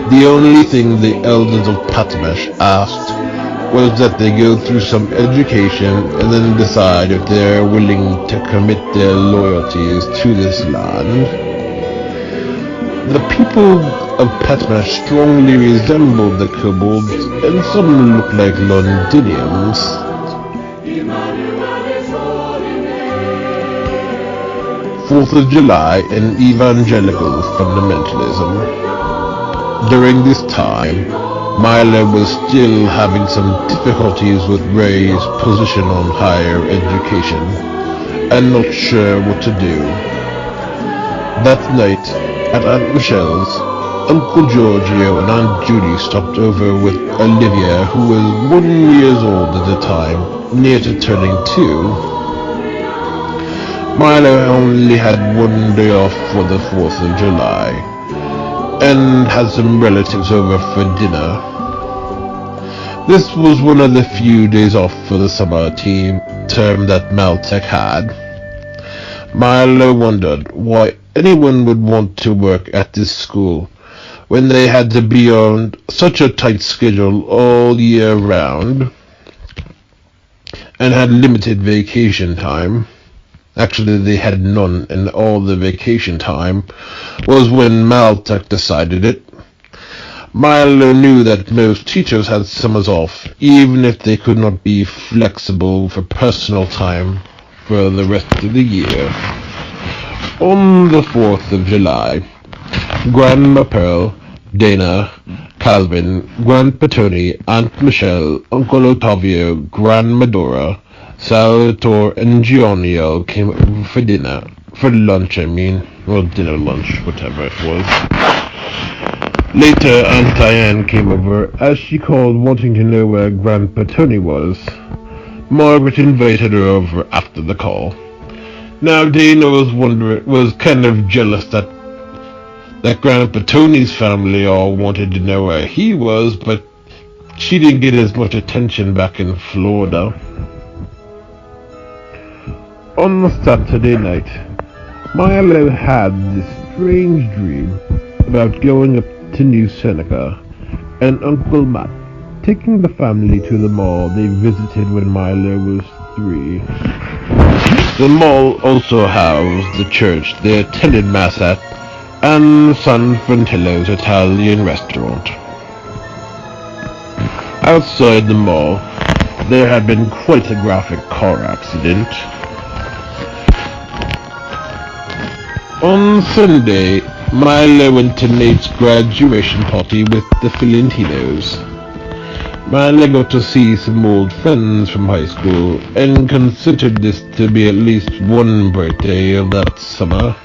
The only thing the elders of Patamash asked was that they go through some education and then decide if they're willing to commit their loyalties to this land. The people of Patamash strongly resembled the kobolds, and some looked like Londiniums. 4th of July and Evangelical Fundamentalism. During this time, Milo was still having some difficulties with Ray's position on higher education, and not sure what to do. That night, at Aunt Michelle's, Uncle Giorgio and Aunt Judy stopped over with Olivia, who was 1 year old at the time, near to turning 2. Milo only had 1 day off for the 4th of July, and had some relatives over for dinner. This was one of the few days off for the summer term that Maltec had. Milo wondered why anyone would want to work at this school when they had to be on such a tight schedule all year round and had limited vacation time. Actually, they had none, and all the vacation time was when Maltec decided it. Milo knew that most teachers had summers off, even if they could not be flexible for personal time for the rest of the year. On the 4th of July, Grandma Pearl, Dana, Calvin, Grandpa Tony, Aunt Michelle, Uncle Ottavio, Grandma Dora, Salvatore, and Giorgio came over for dinner. For lunch, dinner, lunch, whatever it was. Later, Aunt Diane came over, as she called, wanting to know where Grandpa Tony was. Margaret invited her over after the call. Now, Dana was kind of jealous that Grandpa Tony's family all wanted to know where he was, but she didn't get as much attention back in Florida. On Saturday night, Milo had this strange dream about going up to New Seneca and Uncle Matt taking the family to the mall they visited when Milo was 3. The mall also housed the church they attended Mass at and San Frontello's Italian restaurant. Outside the mall, there had been quite a graphic car accident. On Sunday, Milo went to Nate's graduation party with the Filantinos. Milo got to see some old friends from high school and considered this to be at least one birthday of that summer.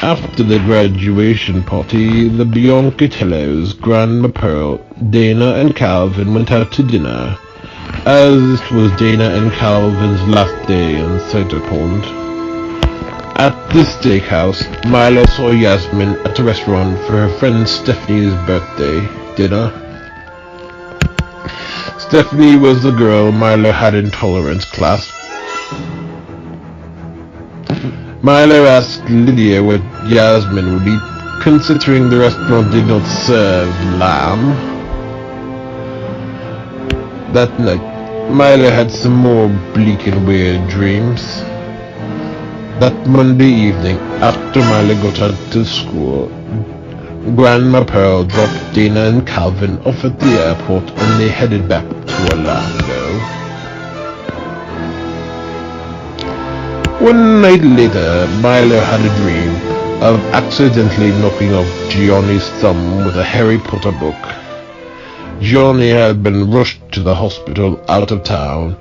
After the graduation party, the Biancatellos, Grandma Pearl, Dana, and Calvin went out to dinner, as this was Dana and Calvin's last day in Cider Pond. At this steakhouse, Milo saw Yasmin at a restaurant for her friend Stephanie's birthday dinner. Stephanie was the girl Milo had in tolerance class. Milo asked Lydia what Yasmin would eat, considering the restaurant did not serve lamb. That night, Milo had some more bleak and weird dreams. That Monday evening, after Milo got out to school, Grandma Pearl dropped Dana and Calvin off at the airport and they headed back to Orlando. One night later, Milo had a dream of accidentally knocking off Gianni's thumb with a Harry Potter book. Gianni had been rushed to the hospital out of town,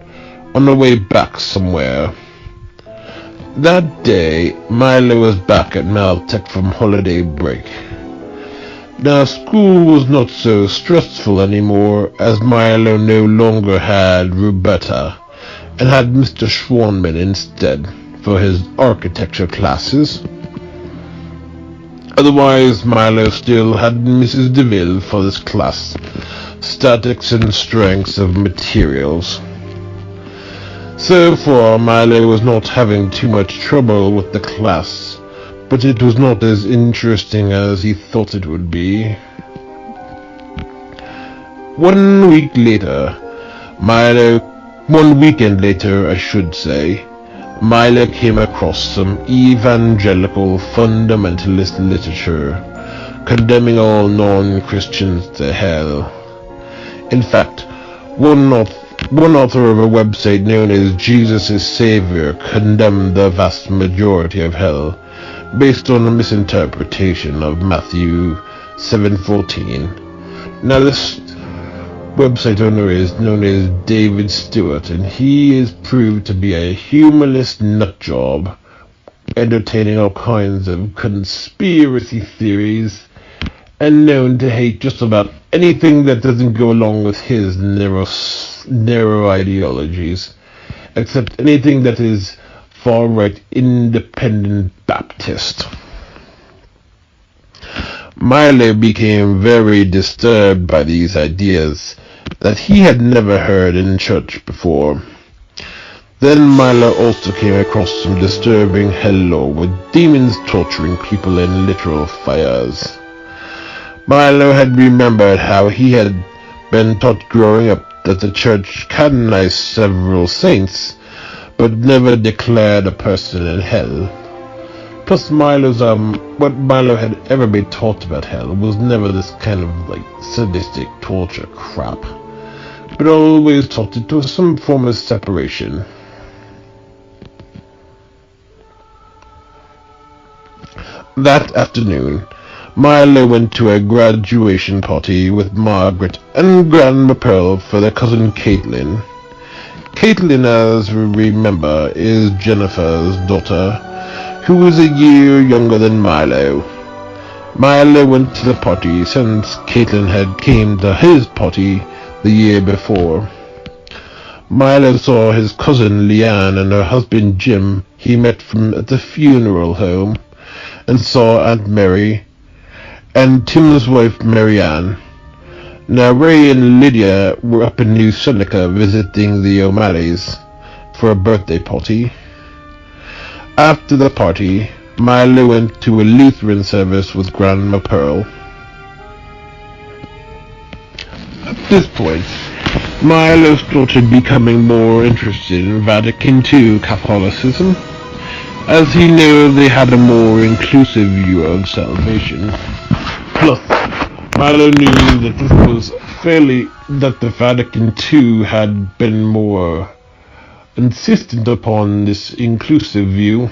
on the way back somewhere. That day, Milo was back at Maltech from holiday break. Now, school was not so stressful anymore, as Milo no longer had Roberta, and had Mr. Schwanman instead for his architecture classes. Otherwise, Milo still had Mrs. DeVille for this class, statics and strengths of materials. So far, Milo was not having too much trouble with the class, but it was not as interesting as he thought it would be. 1 weekend later, I should say, Milo came across some evangelical fundamentalist literature, condemning all non-Christians to hell. In fact, one author of a website known as Jesus is Savior condemned the vast majority of hell, based on a misinterpretation of Matthew 7:14. Now this website owner is known as David Stewart, and he is proved to be a humorless nutjob, entertaining all kinds of conspiracy theories, and known to hate just about anything that doesn't go along with his narrow ideologies, except anything that is far-right independent Baptist. Milo became very disturbed by these ideas that he had never heard in church before. Then Milo also came across some disturbing hell lore with demons torturing people in literal fires. Milo had remembered how he had been taught growing up that the church canonized several saints, but never declared a person in hell. Plus what Milo had ever been taught about hell was never this kind of sadistic torture crap, but always taught it to some form of separation. That afternoon, Milo went to a graduation party with Margaret and Grandma Pearl for their cousin Caitlin. Caitlin, as we remember, is Jennifer's daughter, who was a year younger than Milo. Milo went to the party since Caitlin had came to his party the year before. Milo saw his cousin Leanne and her husband Jim he met at the funeral home, and saw Aunt Mary and Tim's wife Marianne. Now Ray and Lydia were up in New Seneca visiting the O'Malleys for a birthday party. After the party, Milo went to a Lutheran service with Grandma Pearl. At this point, Milo started becoming more interested in Vatican II Catholicism, as he knew they had a more inclusive view of salvation. Plus, Milo knew that that the Vatican II had been more insistent upon this inclusive view.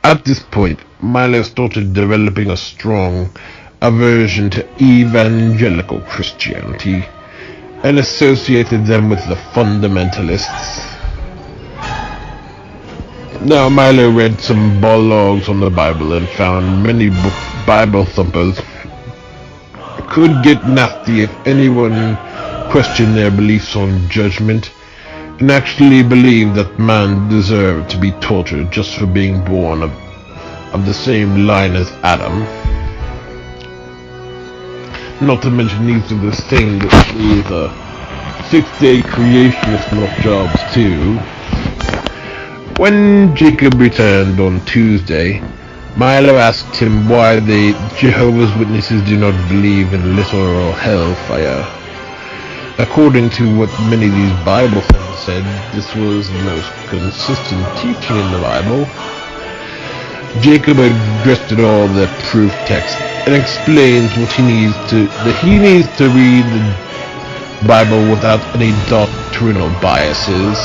At this point, Milo started developing a strong aversion to evangelical Christianity, and associated them with the fundamentalists. Now Milo read some blogs on the Bible and found many Bible thumpers could get nasty if anyone questioned their beliefs on judgment, and actually believed that man deserved to be tortured just for being born of the same line as Adam. Not to mention these are the same that these six-day creationist nut jobs too. When Jacob returned on Tuesday, Milo asked him why the Jehovah's Witnesses do not believe in literal hellfire. According to what many of these Bible fans said, this was the most consistent teaching in the Bible. Jacob addressed it all the proof text and explains that he needs to read the Bible without any doctrinal biases,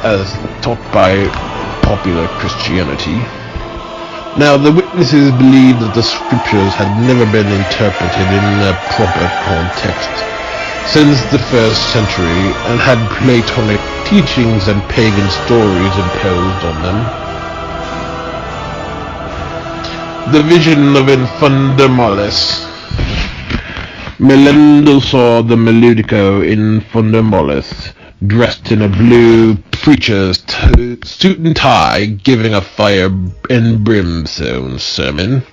as taught by popular Christianity. Now, the witnesses believed that the scriptures had never been interpreted in a proper context since the 1st century and had Platonic teachings and pagan stories imposed on them. The vision of Infundamolis. Melendo saw the Meludico Infundamolis, dressed in a blue preacher's suit and tie, giving a fire and brimstone sermon.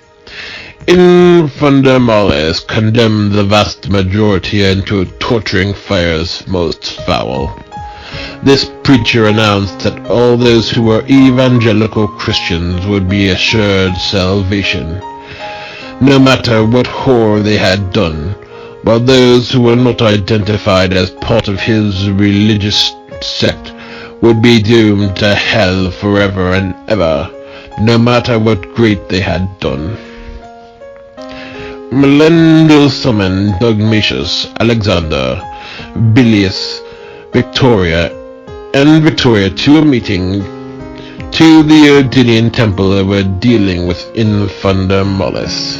Infundamolis condemned the vast majority into torturing fires most foul. This preacher announced that all those who were evangelical Christians would be assured salvation, no matter what horror they had done, while those who were not identified as part of his religious sect would be doomed to hell forever and ever, no matter what great they had done. Melendo summoned Dogmatius, Alexander, Bilius, Victoria to a meeting to the Odinian temple they were dealing with Infundamolis.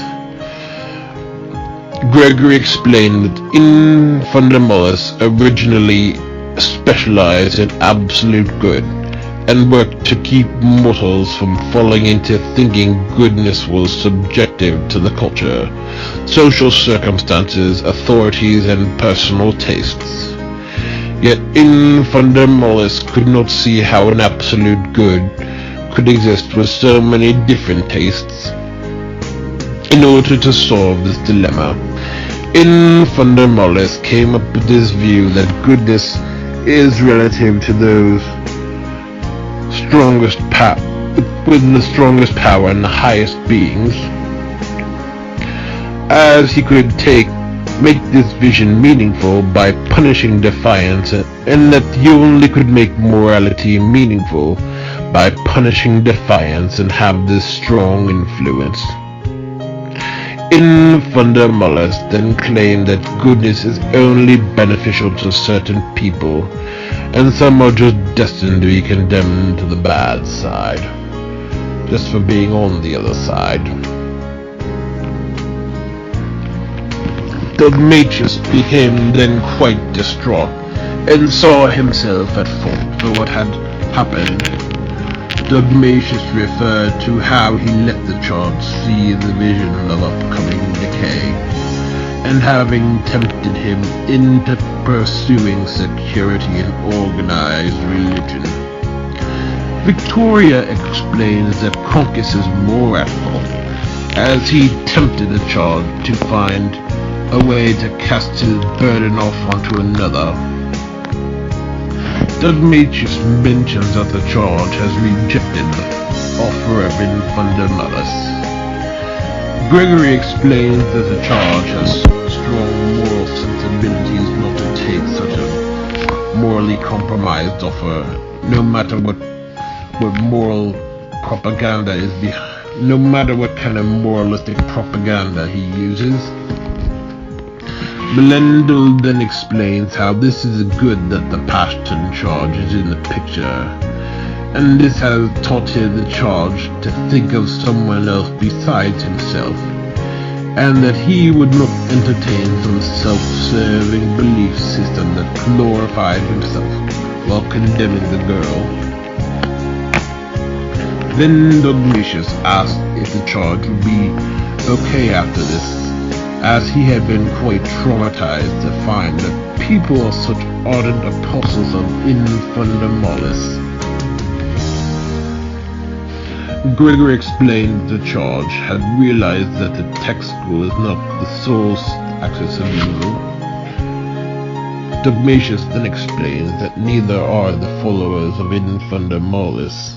Gregory explained that Infundamolis originally specialized in absolute good and worked to keep mortals from falling into thinking goodness was subjective to the culture, social circumstances, authorities, and personal tastes. Yet Infundamolis could not see how an absolute good could exist with so many different tastes. In order to solve this dilemma, Infundamolis came up with this view that goodness is relative to those with the strongest power and the highest beings, as he could make this vision meaningful by punishing defiance, and that you only could make morality meaningful by punishing defiance and have this strong influence. Infundamolis then claimed that goodness is only beneficial to certain people, and some are just destined to be condemned to the bad side, just for being on the other side. Dogmatius became then quite distraught, and saw himself at fault for what had happened. Dogmatius referred to how he let the child see the vision of upcoming decay, and having tempted him into pursuing security and organized religion. Victoria explains that Concus is more at fault, as he tempted the child to find a way to cast his burden off onto another. Dogmatius mentions that the child has rejected the offer of Infundamolis. Gregory explains that the child has strong moral sensibilities not to take such a morally compromised offer, no matter what moral propaganda is behind, no matter what kind of moralistic propaganda he uses. Melendo then explains how this is good that the passion charge is in the picture, and this has taught the charge to think of someone else besides himself, and that he would not entertain some self-serving belief system that glorified himself while condemning the girl. Then Dogmatius asked if the charge would be okay after this, as he had been quite traumatized to find that people are such ardent apostles of Infundamolis. Gregory explained that the charge had realized that the tech school is not the sole axis of evil. Dogmatius then explains that neither are the followers of Infundamolis.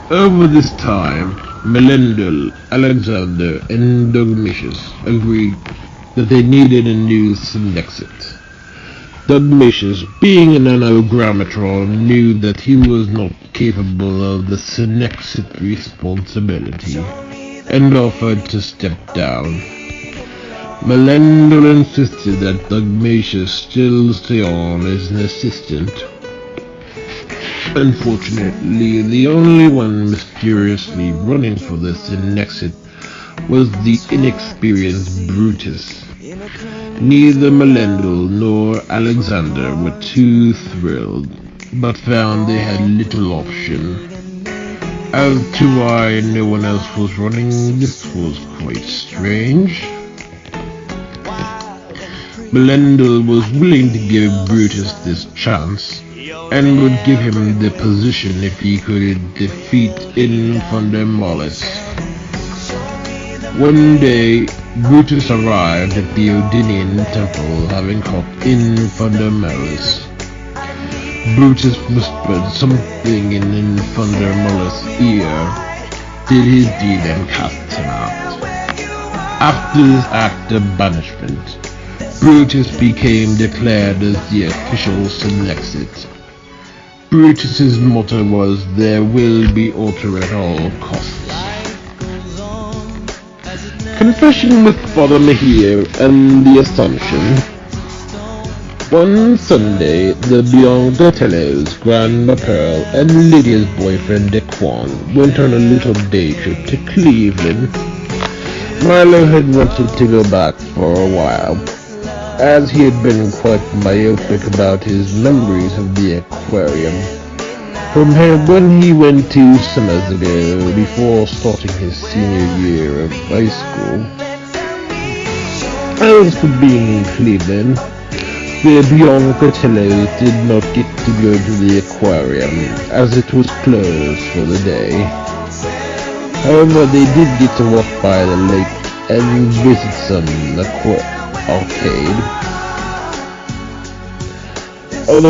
Over this time, Melendo, Alexander, and Dogmatius agreed that they needed a new synexit. Dogmatius, being an anagrammatron, knew that he was not capable of the synexit responsibility. and offered to step down. Melendel insisted that Ignatius still stay on as an assistant. Unfortunately, the only one mysteriously running for this exit was the inexperienced Brutus. Neither Melendel nor Alexander were too thrilled, but found they had little option. As to why no one else was running, this was quite strange. Melendel was willing to give Brutus this chance, and would give him the position if he could defeat Infundamalis. One day, Brutus arrived at the Odinian temple, having caught Infundamalis. Brutus whispered something in Infundamalis' ear, did his deed, and cast him out. After this act of banishment, Brutus became declared as the official Synexit. Brutus's motto was, there will be order at all costs. Confession with Father Mejia and the Assumption. One Sunday, the Biancotellos, Grandma Pearl, and Lydia's boyfriend Dequan went on a little day trip to Cleveland. Milo had wanted to go back for a while, as he had been quite myopic about his memories of the aquarium. From when he went 2 summers ago, before starting his senior year of high school. As for being in Cleveland, the Biancotellos did not get to go to the aquarium, as it was closed for the day. However, they did get to walk by the lake and visit some arcade. On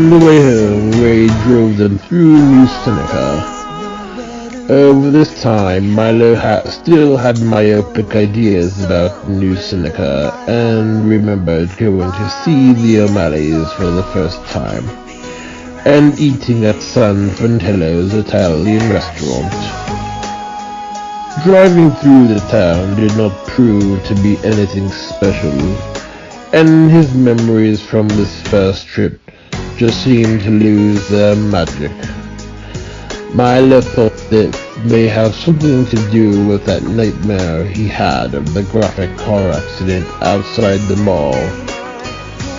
the way home, Ray drove them through New Seneca. Over this time, Milo still had myopic ideas about New Seneca, and remembered going to see the O'Malleys for the first time, and eating at San Fratello's Italian restaurant. Driving through the town did not prove to be anything special, and his memories from this first trip just seemed to lose their magic. Milo thought this may have something to do with that nightmare he had of the graphic car accident outside the mall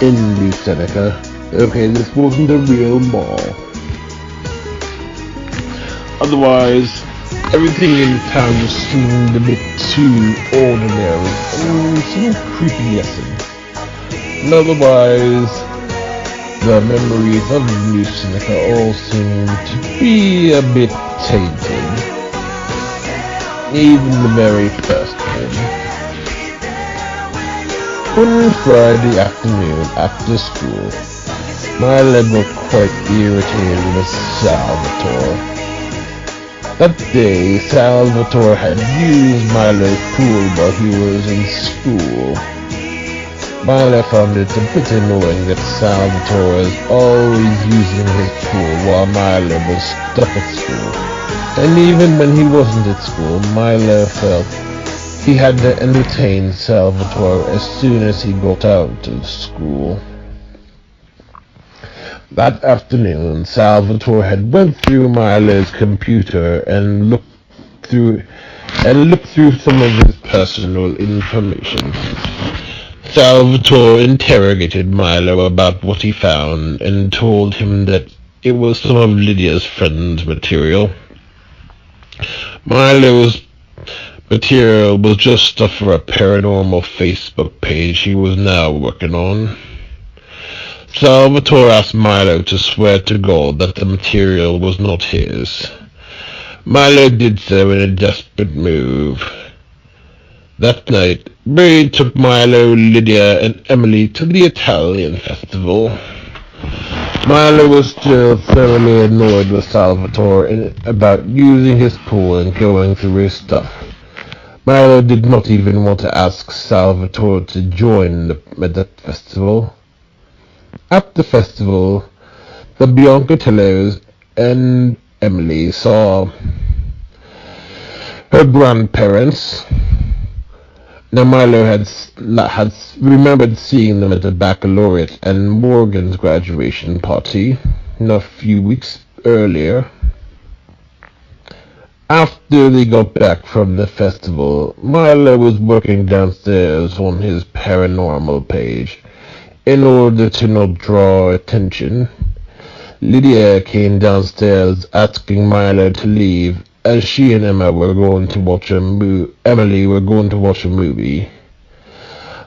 in New Seneca. Okay, this wasn't a real mall. Otherwise, everything in town just seemed a bit too ordinary and seemed creepy-esque. And otherwise, the memories of New Seneca all seemed to be a bit tainted. Even the very first one. One Friday afternoon after school, Milo got quite irritated with Salvatore. That day, Salvatore had used Milo's pool while he was in school. Milo found it a bit annoying that Salvatore was always using his pool while Milo was stuck at school. And even when he wasn't at school, Milo felt he had to entertain Salvatore as soon as he got out of school. That afternoon, Salvatore had went through Milo's computer and looked through some of his personal information. Salvatore interrogated Milo about what he found and told him that it was some of Lydia's friend's material. Milo's material was just stuff for a paranormal Facebook page he was now working on. Salvatore asked Milo to swear to God that the material was not his. Milo did so in a desperate move. That night, Ray took Milo, Lydia, and Emily to the Italian festival. Milo was still thoroughly annoyed with Salvatore about using his pool and going through his stuff. Milo did not even want to ask Salvatore to join the festival. At the festival, the Biancotellos and Emily saw Her grandparents. Now Milo had remembered seeing them at the baccalaureate and Morgan's graduation party a few weeks earlier. After they got back from the festival, Milo was working downstairs on his paranormal page. In order to not draw attention, Lydia came downstairs asking Milo to leave as she and Emily were going to watch a movie.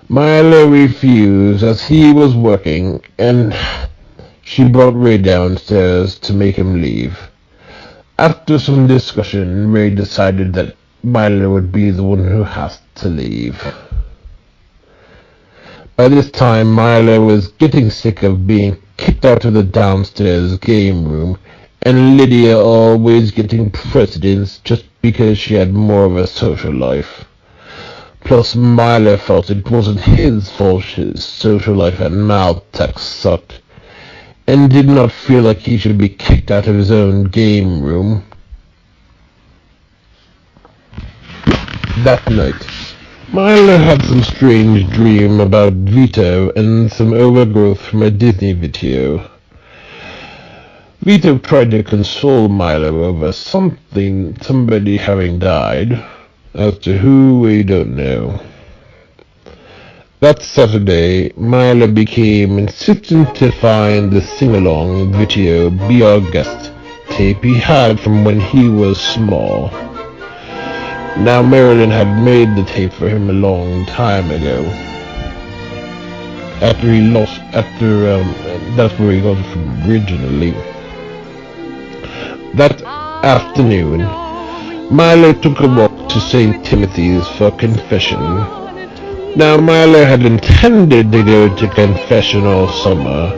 Milo refused as he was working, and she brought Ray downstairs to make him leave. After some discussion, Ray decided that Milo would be the one who has to leave. By this time, Milo was getting sick of being kicked out of the downstairs game room, and Lydia always getting precedence just because she had more of a social life. Plus, Milo felt it wasn't his fault his social life at Maltech sucked, and did not feel like he should be kicked out of his own game room. That night, Milo had some strange dream about Vito and some overgrowth from a Disney video. Vito tried to console Milo over somebody having died. As to who, we don't know. That Saturday, Milo became insistent to find the sing-along video Be Our Guest tape he had from when he was small. Now Marilyn had made the tape for him a long time ago. That's where he got it from originally. That afternoon, Milo took a walk to St. Timothy's for confession. Now Milo had intended to go to confession all summer,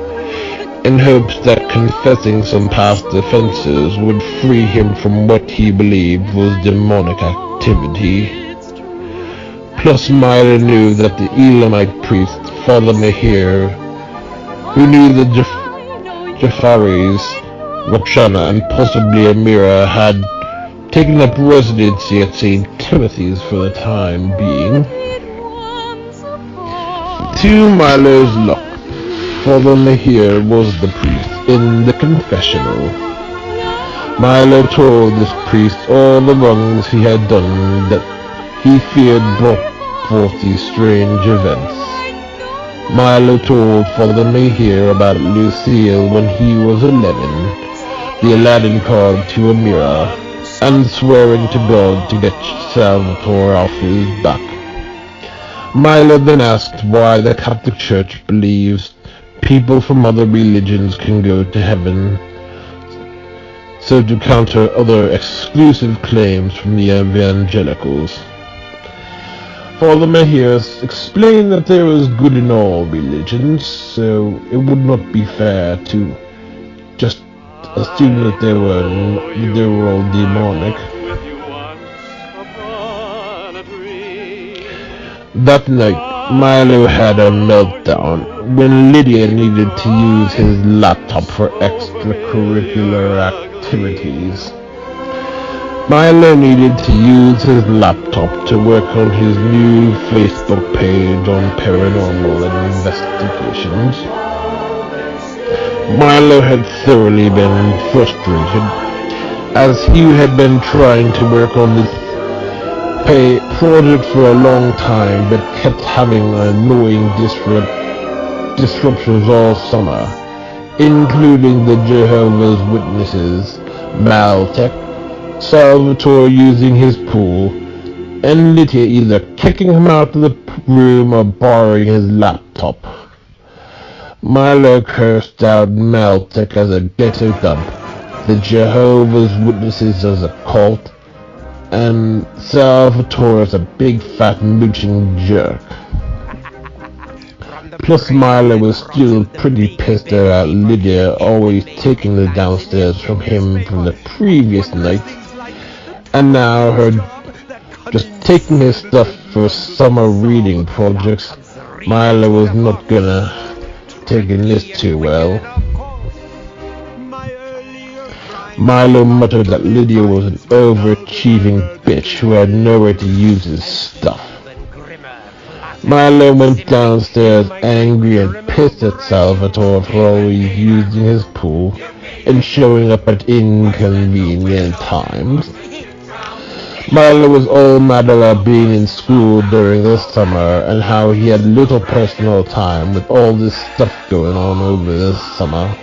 in hopes that confessing some past offenses would free him from what he believed was demonic activity. Plus Milo knew that the Elamite priest, Father Mahir, who knew the Jafaris, Rakshana, and possibly Amira, had taken up residency at St. Timothy's for the time being. To Milo's luck, Father Mahir was the priest in the confessional. Milo told this priest all the wrongs he had done that he feared brought forth these strange events. Milo told Father Mahir about Lucille when he was 11, the Aladdin card to Amira, and swearing to God to get Salvatore off his back. Milo then asked why the Catholic Church believes people from other religions can go to heaven, so to counter other exclusive claims from the evangelicals. Father Mahir explained that there was good in all religions, so it would not be fair to just assume that they were all demonic. That night, Milo had a meltdown when Lydia needed to use his laptop for extracurricular activities. Milo needed to use his laptop to work on his new Facebook page on paranormal investigations. Milo had thoroughly been frustrated, as he had been trying to work on this project for a long time, but kept having annoying disruptions all summer, including the Jehovah's Witnesses, Maltech, Salvatore using his pool, and Lydia either kicking him out of the room or borrowing his laptop. Milo cursed out Maltech as a ghetto dump, the Jehovah's Witnesses as a cult, and Salvatore as a big fat mooching jerk. Plus Milo was still pretty pissed about Lydia always taking the downstairs from him from the previous night, and now her just taking his stuff for summer reading projects. Milo was not taking this too well. Milo muttered that Lydia was an overachieving bitch who had nowhere to use his stuff. Milo went downstairs angry and pissed at Salvatore for always using his pool and showing up at inconvenient times. Milo was all mad about being in school during the summer and how he had little personal time with all this stuff going on over the summer.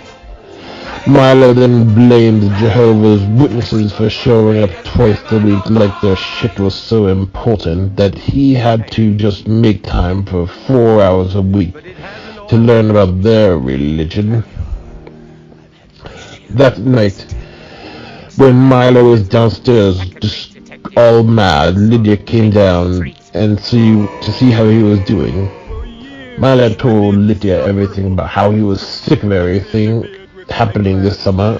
Milo then blamed the Jehovah's Witnesses for showing up twice a week like their shit was so important that he had to just make time for 4 hours a week to learn about their religion. That night, when Milo was downstairs just all mad, Lydia came down and to see how he was doing. Milo told Lydia everything about how he was sick of everything happening this summer.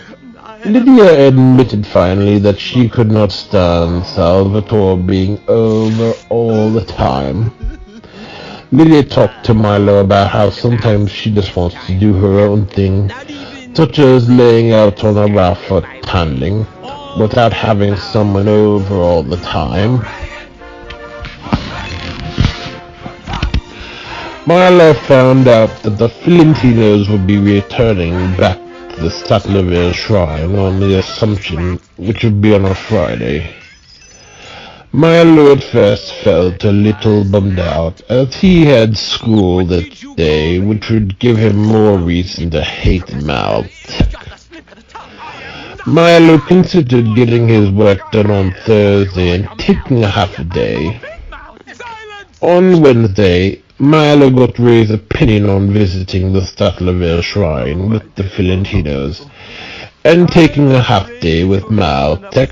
Lydia admitted finally that she could not stand Salvatore being over all the time. Lydia talked to Milo about how sometimes she just wants to do her own thing, such as laying out on a raft or tanning, without having someone over all the time. Milo found out that the Fiorentinos would be returning back to the Statlerville Shrine on the Assumption, which would be on a Friday. Milo at first felt a little bummed out, as he had school that day, which would give him more reason to hate Mal. Milo considered getting his work done on Thursday and taking a half a day. On Wednesday, Milo got Ray's opinion on visiting the Statlerville Shrine with the Fiorentinos and taking a half day with Maltech.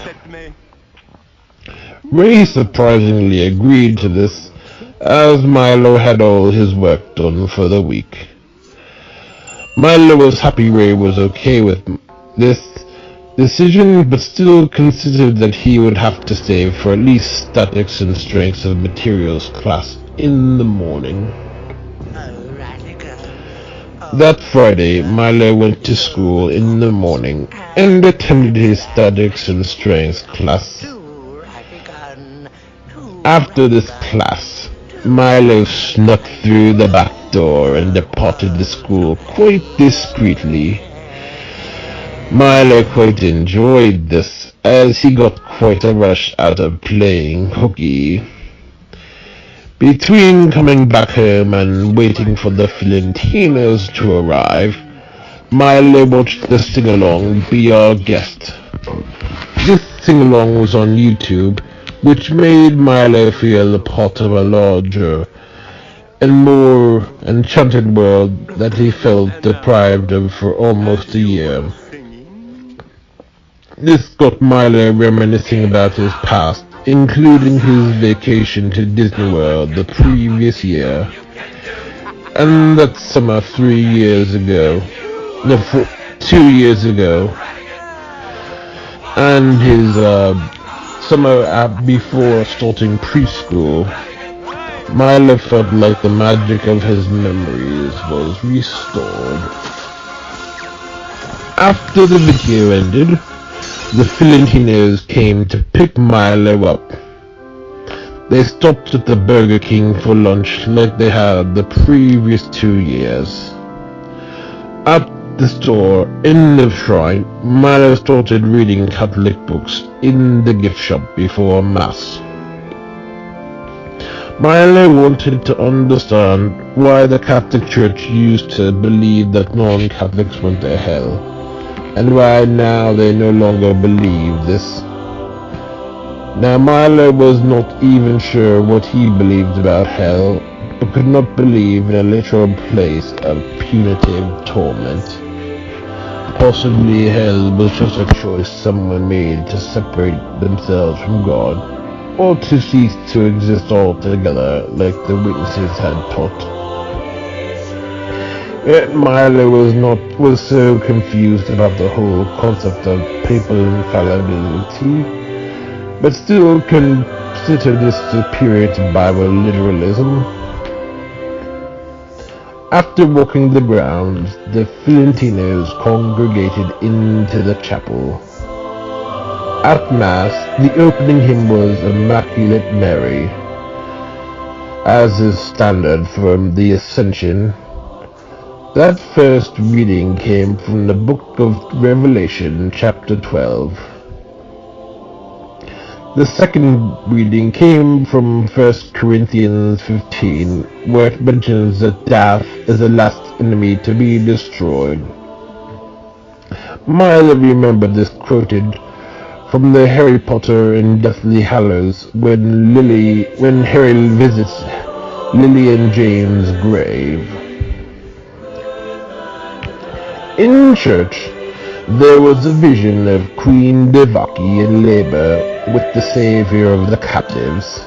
Ray surprisingly agreed to this, as Milo had all his work done for the week. Milo was happy Ray was okay with this decision, but still considered that he would have to stay for at least statics and strengths of materials class in the morning. That Friday, Milo went to school in the morning and attended his statics and strengths class. After this class, Milo snuck through the back door and departed the school quite discreetly. Milo quite enjoyed this, as he got quite a rush out of playing hooky. Between coming back home and waiting for the Fiorentinos to arrive, Milo watched the sing-along Be Our Guest. This sing-along was on YouTube, which made Milo feel a part of a larger and more enchanted world that he felt deprived of for almost a year. This got Milo reminiscing about his past, including his vacation to Disney World the previous year, and that summer 2 years ago, and his summer before starting preschool. Milo felt like the magic of his memories was restored. After the video ended, the Fiorentinos came to pick Milo up. They stopped at the Burger King for lunch like they had the previous 2 years. At the store in the shrine, Milo started reading Catholic books in the gift shop before Mass. Milo wanted to understand why the Catholic Church used to believe that non-Catholics went to hell, and why now they no longer believe this. Now Milo was not even sure what he believed about hell, but could not believe in a literal place of punitive torment. Possibly hell was just a choice someone made to separate themselves from God, or to cease to exist altogether like the witnesses had taught. Yet Milo was so confused about the whole concept of papal infallibility, but still considered this superior to Bible literalism. After walking the grounds, the Fiorentinos congregated into the chapel. At Mass, the opening hymn was Immaculate Mary, as is standard from the Ascension. That first reading came from the book of Revelation, chapter 12. The second reading came from 1 Corinthians 15, where it mentions that death is the last enemy to be destroyed. Milo remembered this quoted from the Harry Potter and Deathly Hallows when Harry visits Lily and James' grave. In church, there was a vision of Queen Devaki in labor with the savior of the captives.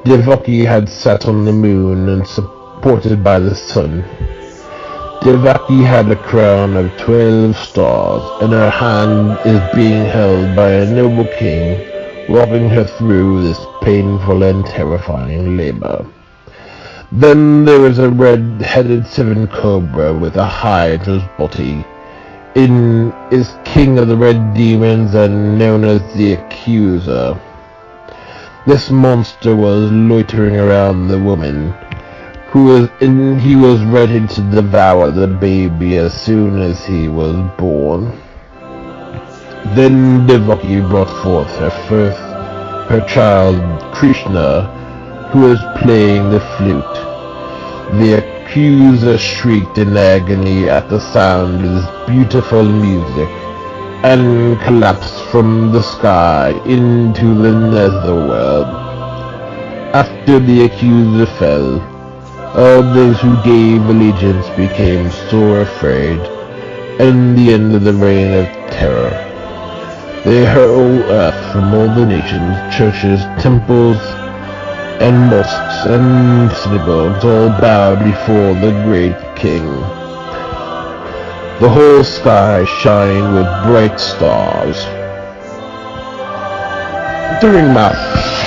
Devaki had sat on the moon and supported by the sun. Devaki had a crown of 12 stars, and her hand is being held by a noble king, walking her through this painful and terrifying labor. Then there is a red-headed seven cobra with a hydra's body. Is king of the red demons and known as the Accuser. This monster was loitering around the woman, he was ready to devour the baby as soon as he was born. Then Devaki brought forth her child Krishna, who was playing the flute. The Accuser shrieked in agony at the sound of this beautiful music, and collapsed from the sky into the netherworld. After the Accuser fell, all those who gave allegiance became sore afraid, and the end of the reign of terror. They hurled earth from all the nations, churches, temples, and mosques and synagogues all bowed before the great king. The whole sky shined with bright stars. During Mass,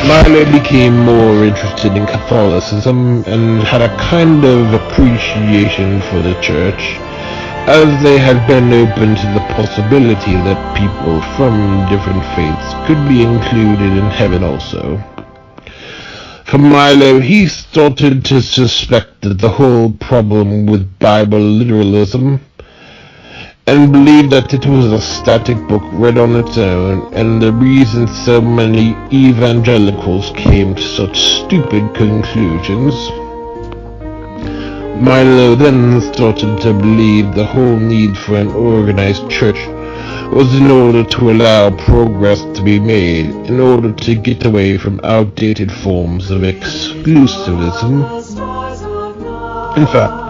Milo became more interested in Catholicism and had a kind of appreciation for the Church, as they had been open to the possibility that people from different faiths could be included in heaven also. For Milo, he started to suspect that the whole problem with Bible literalism, and believed that it was a static book read on its own, and the reason so many evangelicals came to such stupid conclusions. Milo then started to believe the whole need for an organized church was in order to allow progress to be made, in order to get away from outdated forms of exclusivism. In fact,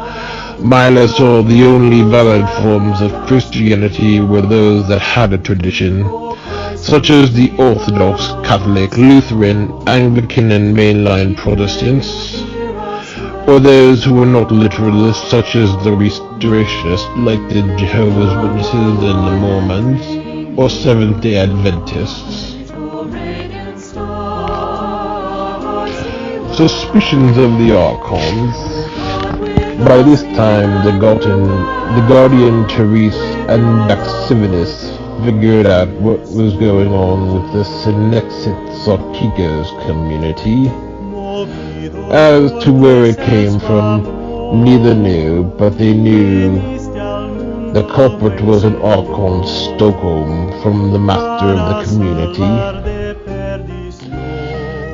Milo saw the only valid forms of Christianity were those that had a tradition, such as the Orthodox, Catholic, Lutheran, Anglican, and mainline Protestants, or those who were not literalists, such as the Restorationists, like the Jehovah's Witnesses and the Mormons, or Seventh-day Adventists. Suspicions of the Archons. By this time, the Guardian Therese and Daxivinus figured out what was going on with the Synexit Sarkikos community. As to where it came from, neither knew, but they knew the culprit was an Archon Stockholm from the master of the community.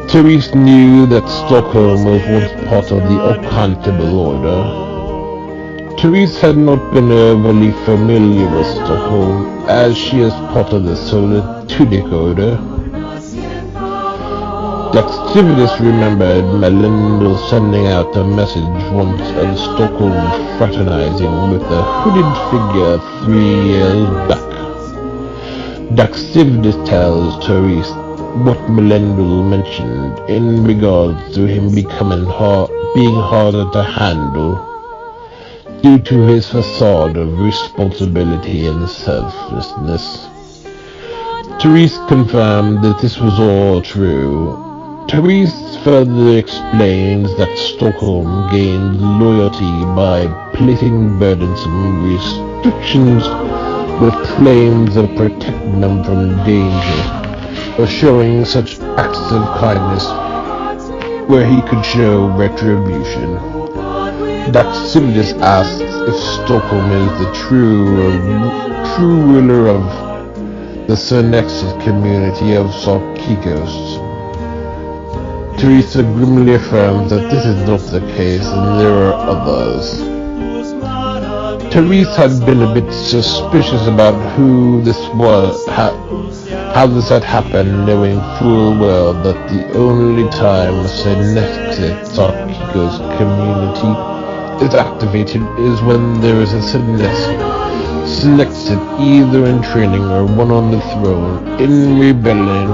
Therese knew that Stockholm was once part of the Occantable Order. Therese had not been overly familiar with Stockholm, as she is part of the Solitudic Order. Daxivinus remembered Melindel sending out a message once of Stockholm fraternizing with a hooded figure 3 years back. Daxivinus tells Therese what Melindel mentioned in regards to him being harder to handle due to his facade of responsibility and selflessness. Therese confirmed that this was all true. Therese further explains that Stockholm gained loyalty by placing burdensome restrictions with claims of protecting them from danger, or showing such acts of kindness where he could show retribution. Daxilius asks if Stockholm is the true ruler of the Cernexid community of Sarkikos. Teresa grimly affirms that this is not the case and there are others. Therese had been a bit suspicious about who this was, how this had happened, knowing full well that the only time a Cernexid Sarkikos community is activated is when there is a Cernexid either in training or one on the throne in rebellion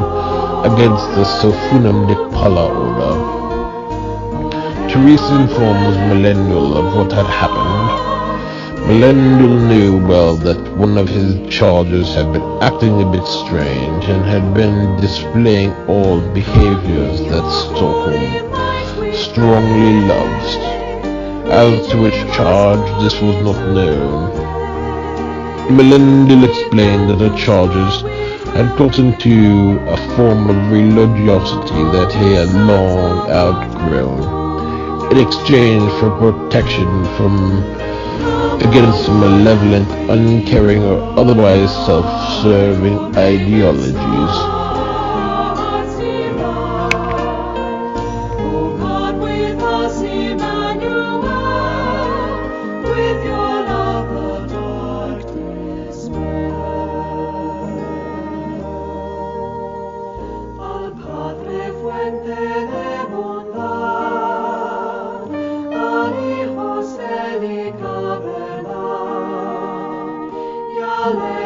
against the Sofunum de Pala order. Therese informs Melendul of what had happened. Melendul knew well that one of his charges had been acting a bit strange and had been displaying odd behaviors that Stockholm strongly loves. As to which charge, this was not known. Melendil explained that the charges had gotten to a form of religiosity that he had long outgrown, in exchange for protection from against malevolent, uncaring, or otherwise self-serving ideologies. Alleluia.